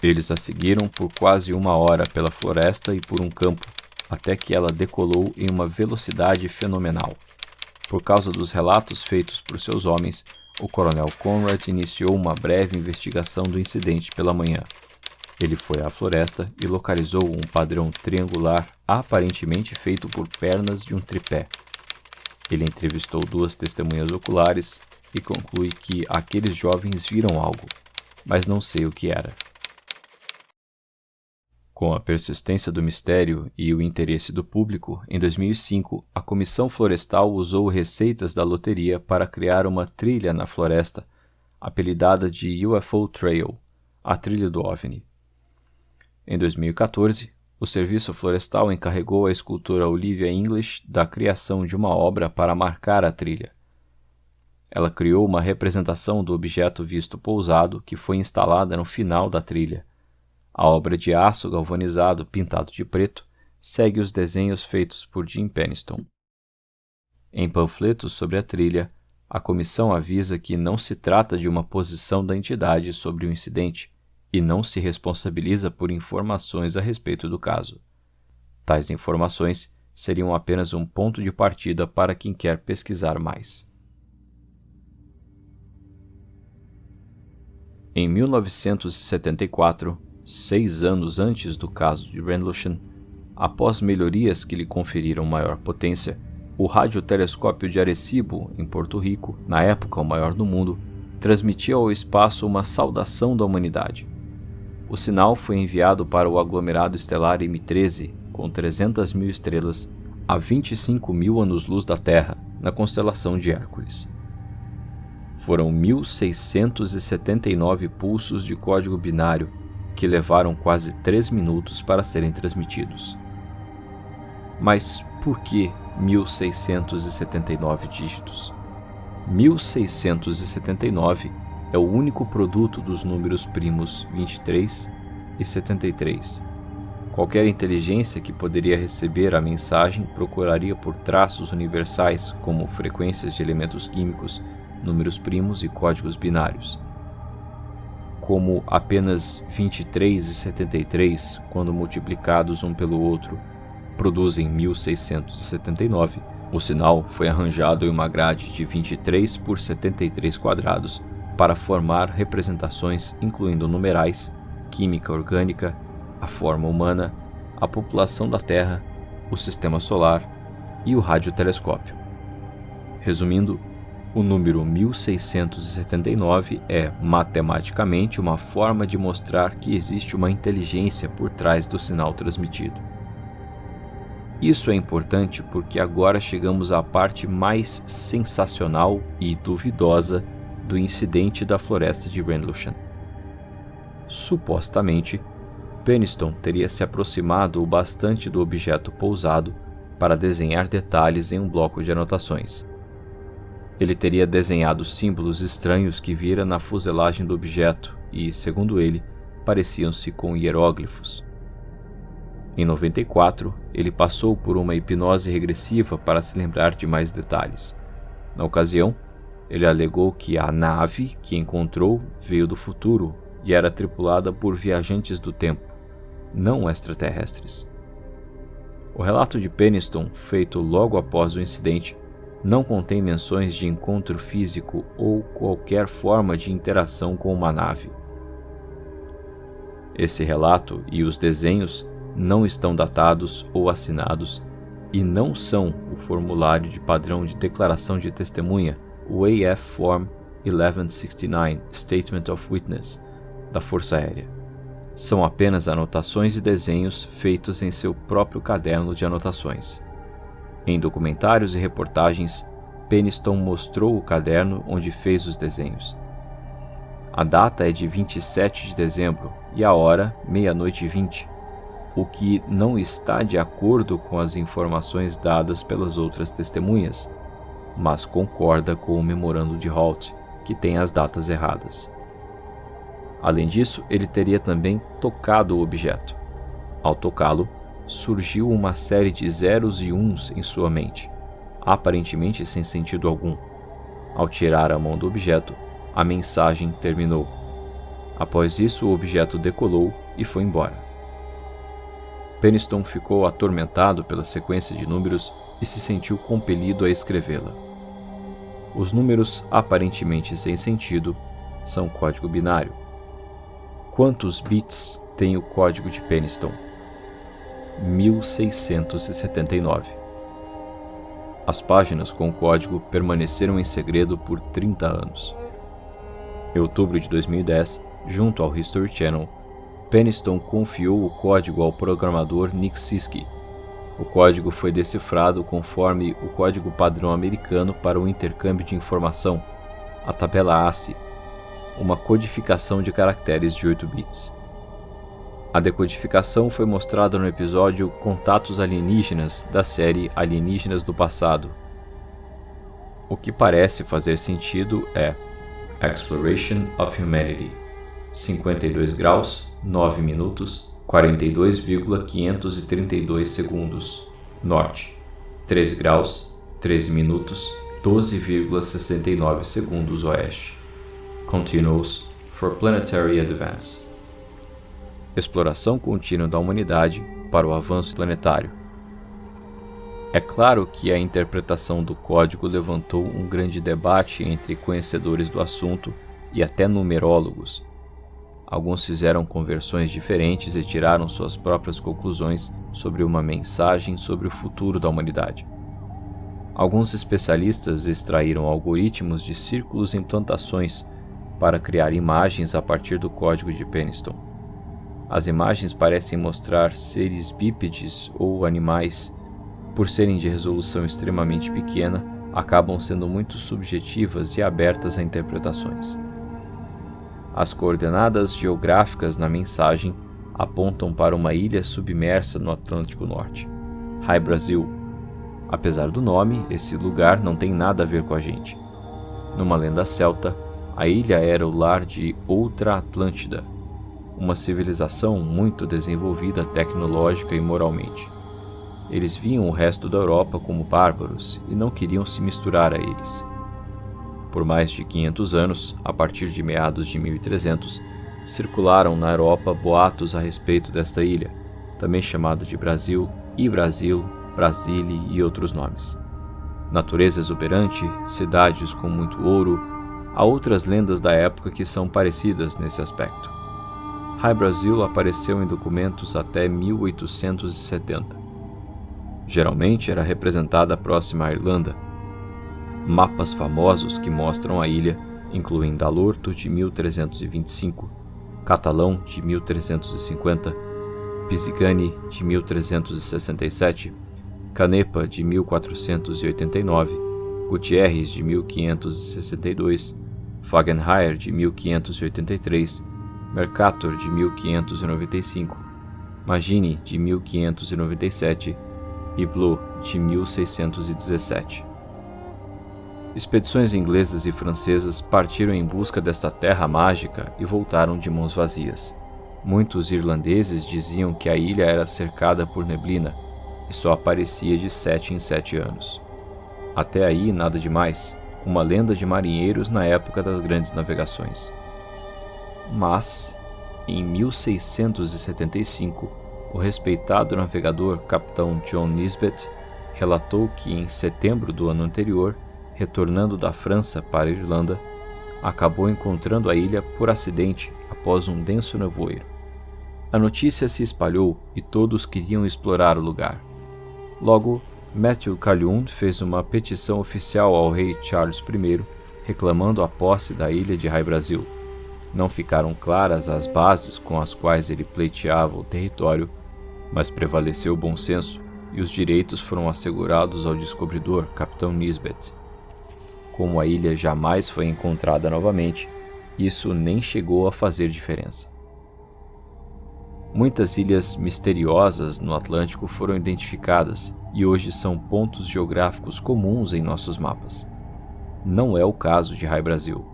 Eles a seguiram por quase 1 hora pela floresta e por um campo, até que ela decolou em uma velocidade fenomenal. Por causa dos relatos feitos por seus homens, o coronel Conrad iniciou uma breve investigação do incidente pela manhã. Ele foi à floresta e localizou um padrão triangular aparentemente feito por pernas de um tripé. Ele entrevistou 2 testemunhas oculares e conclui que aqueles jovens viram algo, mas não sei o que era. Com a persistência do mistério e o interesse do público, em 2005, a Comissão Florestal usou receitas da loteria para criar uma trilha na floresta, apelidada de UFO Trail, a trilha do OVNI. Em 2014, o Serviço Florestal encarregou a escultora Olivia English da criação de uma obra para marcar a trilha. Ela criou uma representação do objeto visto pousado que foi instalada no final da trilha. A obra de aço galvanizado pintado de preto segue os desenhos feitos por Jim Penniston. Em panfletos sobre a trilha, a comissão avisa que não se trata de uma posição da entidade sobre o incidente, e não se responsabiliza por informações a respeito do caso. Tais informações seriam apenas um ponto de partida para quem quer pesquisar mais. Em 1974, 6 anos antes do caso de Rendlesham, após melhorias que lhe conferiram maior potência, o radiotelescópio de Arecibo, em Porto Rico, na época o maior do mundo, transmitia ao espaço uma saudação da humanidade. O sinal foi enviado para o aglomerado estelar M13, com 300 mil estrelas, a 25 mil anos-luz da Terra, na constelação de Hércules. Foram 1.679 pulsos de código binário, que levaram quase 3 minutos para serem transmitidos. Mas por que 1.679 dígitos? 1.679 é o único produto dos números primos 23 e 73. Qualquer inteligência que poderia receber a mensagem procuraria por traços universais, como frequências de elementos químicos, números primos e códigos binários. Como apenas 23 e 73, quando multiplicados um pelo outro, produzem 1.679, o sinal foi arranjado em uma grade de 23 por 73 quadrados para formar representações incluindo numerais, química orgânica, a forma humana, a população da Terra, o sistema solar e o radiotelescópio. Resumindo, o número 1679 é, matematicamente, uma forma de mostrar que existe uma inteligência por trás do sinal transmitido. Isso é importante porque agora chegamos à parte mais sensacional e duvidosa do incidente da floresta de Rendlesham. Supostamente, Penniston teria se aproximado o bastante do objeto pousado para desenhar detalhes em um bloco de anotações. Ele teria desenhado símbolos estranhos que vira na fuselagem do objeto e, segundo ele, pareciam-se com hieróglifos. Em 94, ele passou por uma hipnose regressiva para se lembrar de mais detalhes. Na ocasião, ele alegou que a nave que encontrou veio do futuro e era tripulada por viajantes do tempo, não extraterrestres. O relato de Penniston, feito logo após o incidente, não contém menções de encontro físico ou qualquer forma de interação com uma nave. Esse relato e os desenhos não estão datados ou assinados e não são o formulário de padrão de declaração de testemunha, o AF Form 1169 Statement of Witness, da Força Aérea. São apenas anotações e desenhos feitos em seu próprio caderno de anotações. Em documentários e reportagens, Penniston mostrou o caderno onde fez os desenhos. A data é de 27 de dezembro e a hora, 00:20, o que não está de acordo com as informações dadas pelas outras testemunhas, mas concorda com o memorando de Halt, que tem as datas erradas. Além disso, ele teria também tocado o objeto. Ao tocá-lo, surgiu uma série de zeros e uns em sua mente, aparentemente sem sentido algum. Ao tirar a mão do objeto, a mensagem terminou. Após isso, o objeto decolou e foi embora. Penniston ficou atormentado pela sequência de números e se sentiu compelido a escrevê-la. Os números, aparentemente sem sentido, são código binário. Quantos bits tem o código de Penniston? 1679. As páginas com o código permaneceram em segredo por 30 anos. Em outubro de 2010, junto ao History Channel, Penniston confiou o código ao programador Nick Siski. O código foi decifrado conforme o código padrão americano para o intercâmbio de informação, a tabela ASCII, uma codificação de caracteres de 8 bits. A decodificação foi mostrada no episódio Contatos Alienígenas da série Alienígenas do Passado. O que parece fazer sentido é Exploration of Humanity, 52 graus, 9 minutos, 42,532 segundos, norte, 13 graus, 13 minutos, 12,69 segundos, oeste. Continuous for Planetary Advance. Exploração contínua da humanidade para o avanço planetário. É claro que a interpretação do código levantou um grande debate entre conhecedores do assunto e até numerólogos. Alguns fizeram conversões diferentes e tiraram suas próprias conclusões sobre uma mensagem sobre o futuro da humanidade. Alguns especialistas extraíram algoritmos de círculos em plantações para criar imagens a partir do código de Penniston. As imagens parecem mostrar seres bípedes ou animais. Por serem de resolução extremamente pequena, acabam sendo muito subjetivas e abertas a interpretações. As coordenadas geográficas na mensagem apontam para uma ilha submersa no Atlântico Norte, Hy Brasil. Apesar do nome, esse lugar não tem nada a ver com a gente. Numa lenda celta, a ilha era o lar de outra Atlântida, uma civilização muito desenvolvida tecnológica e moralmente. Eles viam o resto da Europa como bárbaros e não queriam se misturar a eles. Por mais de 500 anos, a partir de meados de 1300, circularam na Europa boatos a respeito desta ilha, também chamada de Brasil, Brasil, Brasília e outros nomes. Natureza exuberante, cidades com muito ouro, há outras lendas da época que são parecidas nesse aspecto. Hy Brasil apareceu em documentos até 1870. Geralmente era representada próxima à Irlanda. Mapas famosos que mostram a ilha incluem Dalorto de 1325, Catalão de 1350, Pisigani de 1367, Canepa de 1489, Gutierrez de 1562, Fagenheir de 1583, Mercator de 1595, Magini de 1597 e Bleu de 1617. Expedições inglesas e francesas partiram em busca desta terra mágica e voltaram de mãos vazias. Muitos irlandeses diziam que a ilha era cercada por neblina e só aparecia de 7 em 7 anos. Até aí nada demais, uma lenda de marinheiros na época das grandes navegações. Mas, em 1675, o respeitado navegador capitão John Nisbet relatou que em setembro do ano anterior, retornando da França para a Irlanda, acabou encontrando a ilha por acidente após um denso nevoeiro. A notícia se espalhou e todos queriam explorar o lugar. Logo, Matthew Calhoun fez uma petição oficial ao rei Charles I, reclamando a posse da ilha de Rai Brasil. Não ficaram claras as bases com as quais ele pleiteava o território, mas prevaleceu o bom senso e os direitos foram assegurados ao descobridor, capitão Nisbet. Como a ilha jamais foi encontrada novamente, isso nem chegou a fazer diferença. Muitas ilhas misteriosas no Atlântico foram identificadas e hoje são pontos geográficos comuns em nossos mapas. Não é o caso de Rai Brasil.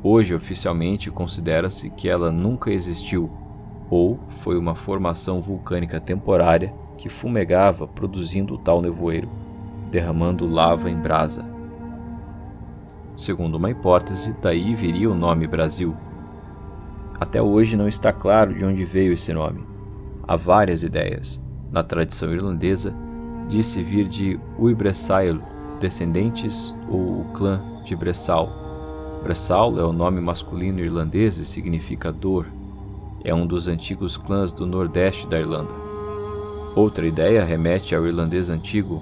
Hoje, oficialmente, considera-se que ela nunca existiu, ou foi uma formação vulcânica temporária que fumegava produzindo o tal nevoeiro, derramando lava em brasa. Segundo uma hipótese, daí viria o nome Brasil. Até hoje não está claro de onde veio esse nome. Há várias ideias. Na tradição irlandesa, diz-se vir de Uibressail, descendentes ou o clã de Bressal. Bressal é o nome masculino irlandês e significa dor. É um dos antigos clãs do nordeste da Irlanda. Outra ideia remete ao irlandês antigo,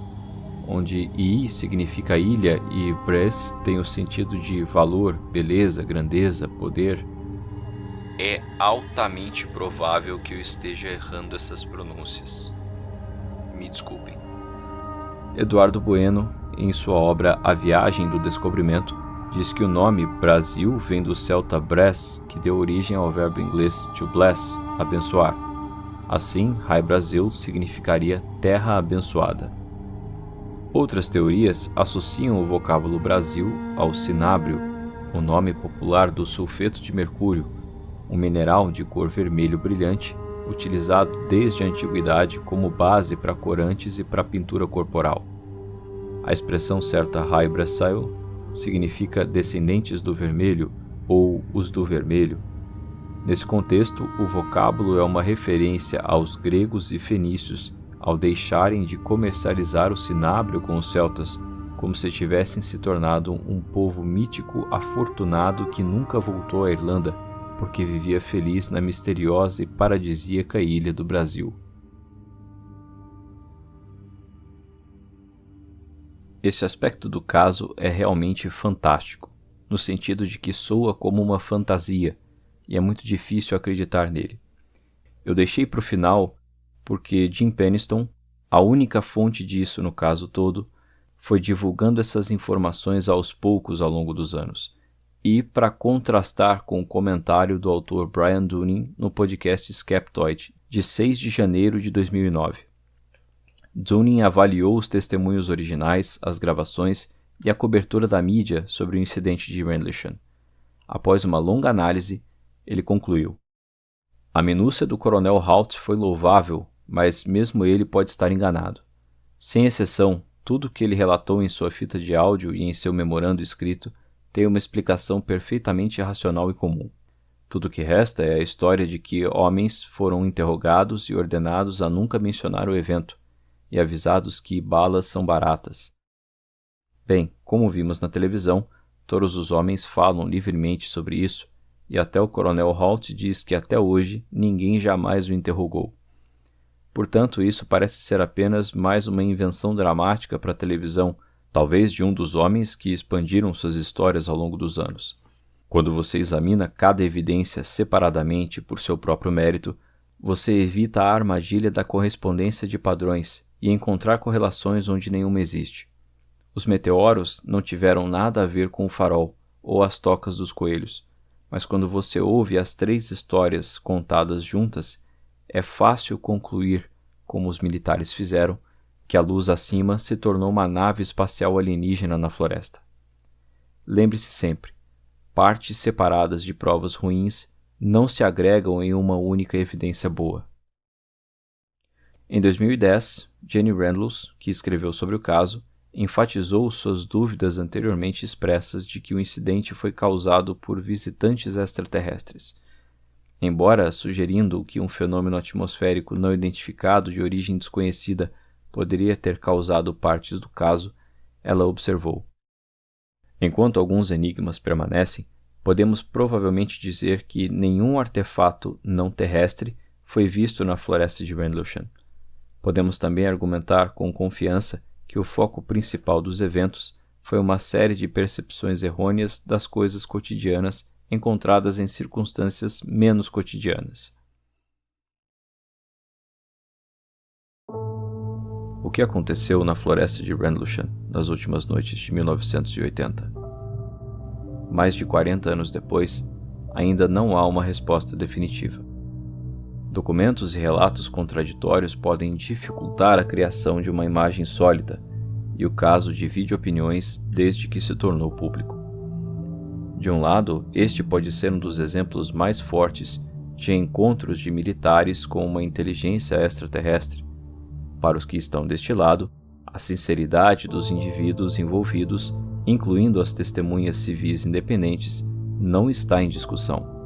onde I significa ilha e Bres tem o sentido de valor, beleza, grandeza, poder. É altamente provável que eu esteja errando essas pronúncias. Me desculpem. Eduardo Bueno, em sua obra A Viagem do Descobrimento, diz que o nome Brasil vem do celta bres, que deu origem ao verbo inglês to bless, abençoar. Assim, Rai Brasil significaria terra abençoada. Outras teorias associam o vocábulo Brasil ao cinábrio, o nome popular do sulfeto de mercúrio, um mineral de cor vermelho brilhante, utilizado desde a antiguidade como base para corantes e para pintura corporal. A expressão certa Rai Brasil significa descendentes do vermelho ou os do vermelho. Nesse contexto, o vocábulo é uma referência aos gregos e fenícios ao deixarem de comercializar o cinábrio com os celtas, como se tivessem se tornado um povo mítico afortunado que nunca voltou à Irlanda, porque vivia feliz na misteriosa e paradisíaca ilha do Brasil. Esse aspecto do caso é realmente fantástico, no sentido de que soa como uma fantasia, e é muito difícil acreditar nele. Eu deixei para o final porque Jim Penniston, a única fonte disso no caso todo, foi divulgando essas informações aos poucos ao longo dos anos, e para contrastar com o comentário do autor Brian Dunning no podcast Skeptoid, de 6 de janeiro de 2009. Dunning avaliou os testemunhos originais, as gravações e a cobertura da mídia sobre o incidente de Rendlesham. Após uma longa análise, ele concluiu: a minúcia do coronel Halt foi louvável, mas mesmo ele pode estar enganado. Sem exceção, tudo o que ele relatou em sua fita de áudio e em seu memorando escrito tem uma explicação perfeitamente racional e comum. Tudo o que resta é a história de que homens foram interrogados e ordenados a nunca mencionar o evento, e avisados que balas são baratas. Bem, como vimos na televisão, todos os homens falam livremente sobre isso, e até o coronel Halt diz que até hoje ninguém jamais o interrogou. Portanto, isso parece ser apenas mais uma invenção dramática para a televisão, talvez de um dos homens que expandiram suas histórias ao longo dos anos. Quando você examina cada evidência separadamente por seu próprio mérito, você evita a armadilha da correspondência de padrões e encontrar correlações onde nenhuma existe. Os meteoros não tiveram nada a ver com o farol ou as tocas dos coelhos. mas quando você ouve as 3 histórias contadas juntas, é fácil concluir, como os militares fizeram, que a luz acima se tornou uma nave espacial alienígena na floresta. Lembre-se sempre, partes separadas de provas ruins não se agregam em uma única evidência boa. Em 2010, Jenny Randles, que escreveu sobre o caso, enfatizou suas dúvidas anteriormente expressas de que o incidente foi causado por visitantes extraterrestres. Embora sugerindo que um fenômeno atmosférico não identificado de origem desconhecida poderia ter causado partes do caso, ela observou: enquanto alguns enigmas permanecem, podemos provavelmente dizer que nenhum artefato não terrestre foi visto na floresta de Rendlesham. Podemos também argumentar com confiança que o foco principal dos eventos foi uma série de percepções errôneas das coisas cotidianas encontradas em circunstâncias menos cotidianas. O que aconteceu na floresta de Rendlesham nas últimas noites de 1980? Mais de 40 anos depois, ainda não há uma resposta definitiva. Documentos e relatos contraditórios podem dificultar a criação de uma imagem sólida, e o caso divide opiniões desde que se tornou público. De um lado, este pode ser um dos exemplos mais fortes de encontros de militares com uma inteligência extraterrestre. Para os que estão deste lado, a sinceridade dos indivíduos envolvidos, incluindo as testemunhas civis independentes, não está em discussão.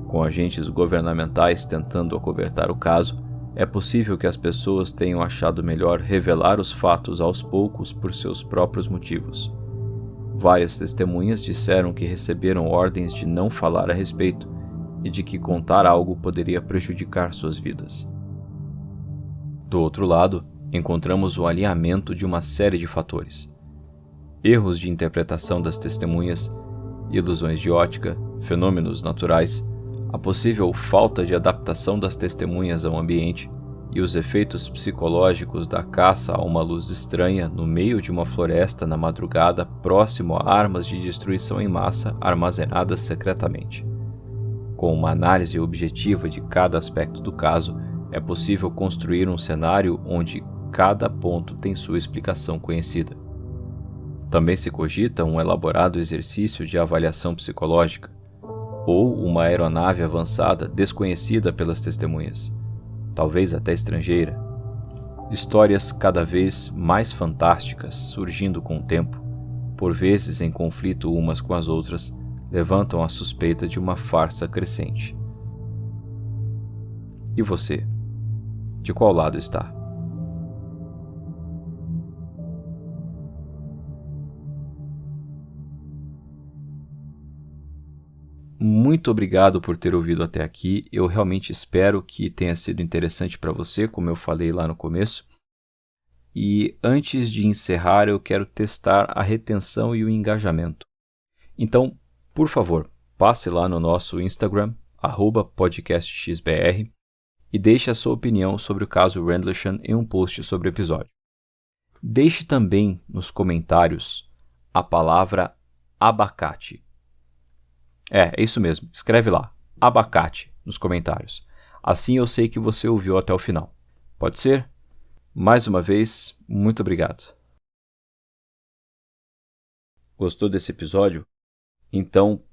Com agentes governamentais tentando acobertar o caso, é possível que as pessoas tenham achado melhor revelar os fatos aos poucos por seus próprios motivos. Várias testemunhas disseram que receberam ordens de não falar a respeito e de que contar algo poderia prejudicar suas vidas. Do outro lado, encontramos o alinhamento de uma série de fatores: erros de interpretação das testemunhas, ilusões de ótica, fenômenos naturais, a possível falta de adaptação das testemunhas ao ambiente e os efeitos psicológicos da caça a uma luz estranha no meio de uma floresta na madrugada próximo a armas de destruição em massa armazenadas secretamente. Com uma análise objetiva de cada aspecto do caso, é possível construir um cenário onde cada ponto tem sua explicação conhecida. Também se cogita um elaborado exercício de avaliação psicológica, ou uma aeronave avançada desconhecida pelas testemunhas, talvez até estrangeira. Histórias cada vez mais fantásticas surgindo com o tempo, por vezes em conflito umas com as outras, levantam a suspeita de uma farsa crescente. E você? De qual lado está? Muito obrigado por ter ouvido até aqui. Eu realmente espero que tenha sido interessante para você, como eu falei lá no começo. E antes de encerrar, eu quero testar a retenção e o engajamento. Então, por favor, passe lá no nosso Instagram, @podcastxbr, e deixe a sua opinião sobre o caso Rendlesham em um post sobre o episódio. Deixe também nos comentários a palavra abacate. É isso mesmo, escreve lá, abacate, nos comentários. Assim eu sei que você ouviu até o final. Pode ser? Mais uma vez, muito obrigado. Gostou desse episódio? Então,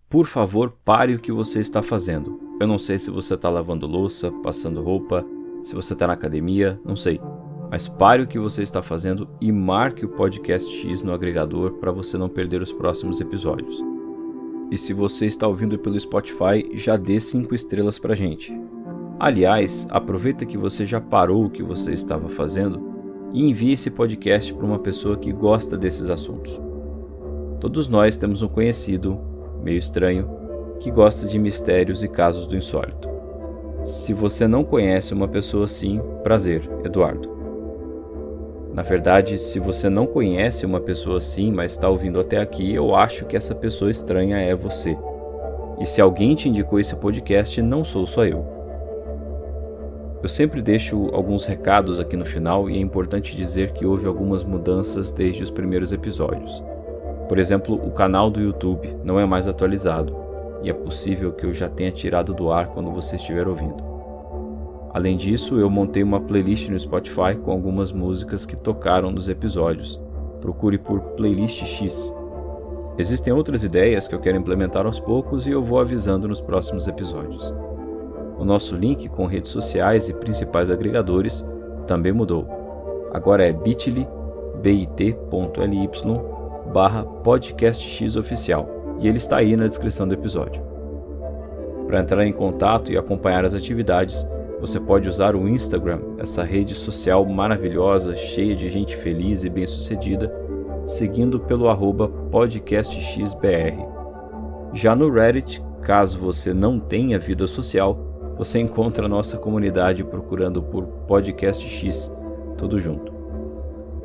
por favor, pare o que você está fazendo. Eu não sei se você está lavando louça, passando roupa, se você está na academia, não sei. Mas pare o que você está fazendo e marque o Podcast X no agregador para você não perder os próximos episódios. E se você está ouvindo pelo Spotify, já dê 5 estrelas pra gente. Aliás, aproveita que você já parou o que você estava fazendo e envie esse podcast para uma pessoa que gosta desses assuntos. Todos nós temos um conhecido, meio estranho, que gosta de mistérios e casos do insólito. Se você não conhece uma pessoa assim, prazer, Eduardo. Na verdade, se você não conhece uma pessoa assim, mas está ouvindo até aqui, eu acho que essa pessoa estranha é você. E se alguém te indicou esse podcast, não sou só eu. Eu sempre deixo alguns recados aqui no final e é importante dizer que houve algumas mudanças desde os primeiros episódios. Por exemplo, o canal do YouTube não é mais atualizado. e é possível que eu já tenha tirado do ar quando você estiver ouvindo. Além disso, eu montei uma playlist no Spotify com algumas músicas que tocaram nos episódios. Procure por Playlist X. Existem outras ideias que eu quero implementar aos poucos e eu vou avisando nos próximos episódios. O nosso link com redes sociais e principais agregadores também mudou. Agora é bit.ly/podcastxoficial e ele está aí na descrição do episódio. Para entrar em contato e acompanhar as atividades, você pode usar o Instagram, essa rede social maravilhosa, cheia de gente feliz e bem-sucedida, seguindo pelo @podcastxbr. Já no Reddit, caso você não tenha vida social, você encontra a nossa comunidade procurando por podcastx, tudo junto.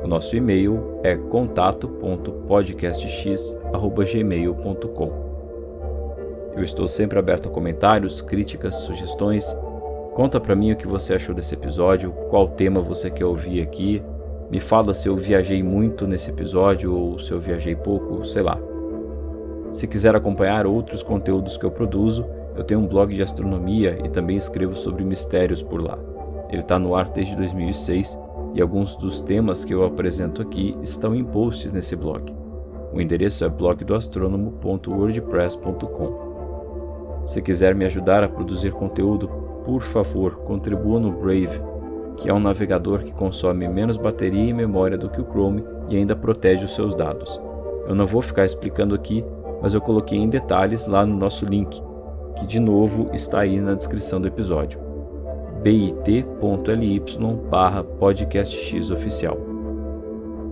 O nosso e-mail é contato.podcastx@gmail.com. Eu estou sempre aberto a comentários, críticas, sugestões. Conta pra mim o que você achou desse episódio, qual tema você quer ouvir aqui. Me fala se eu viajei muito nesse episódio ou se eu viajei pouco, sei lá. Se quiser acompanhar outros conteúdos que eu produzo, eu tenho um blog de astronomia e também escrevo sobre mistérios por lá. Ele está no ar desde 2006 e alguns dos temas que eu apresento aqui estão em posts nesse blog. O endereço é blogdoastronomo.wordpress.com. Se quiser me ajudar a produzir conteúdo, por favor, contribua no Brave, que é um navegador que consome menos bateria e memória do que o Chrome e ainda protege os seus dados. Eu não vou ficar explicando aqui, mas eu coloquei em detalhes lá no nosso link, que de novo está aí na descrição do episódio. bit.ly/podcastxoficial.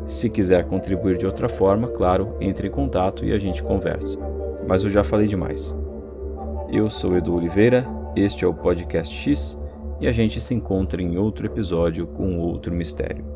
Se quiser contribuir de outra forma, claro, entre em contato e a gente conversa. Mas eu já falei demais. Eu sou Edu Oliveira, este é o Podcast X e a gente se encontra em outro episódio com outro mistério.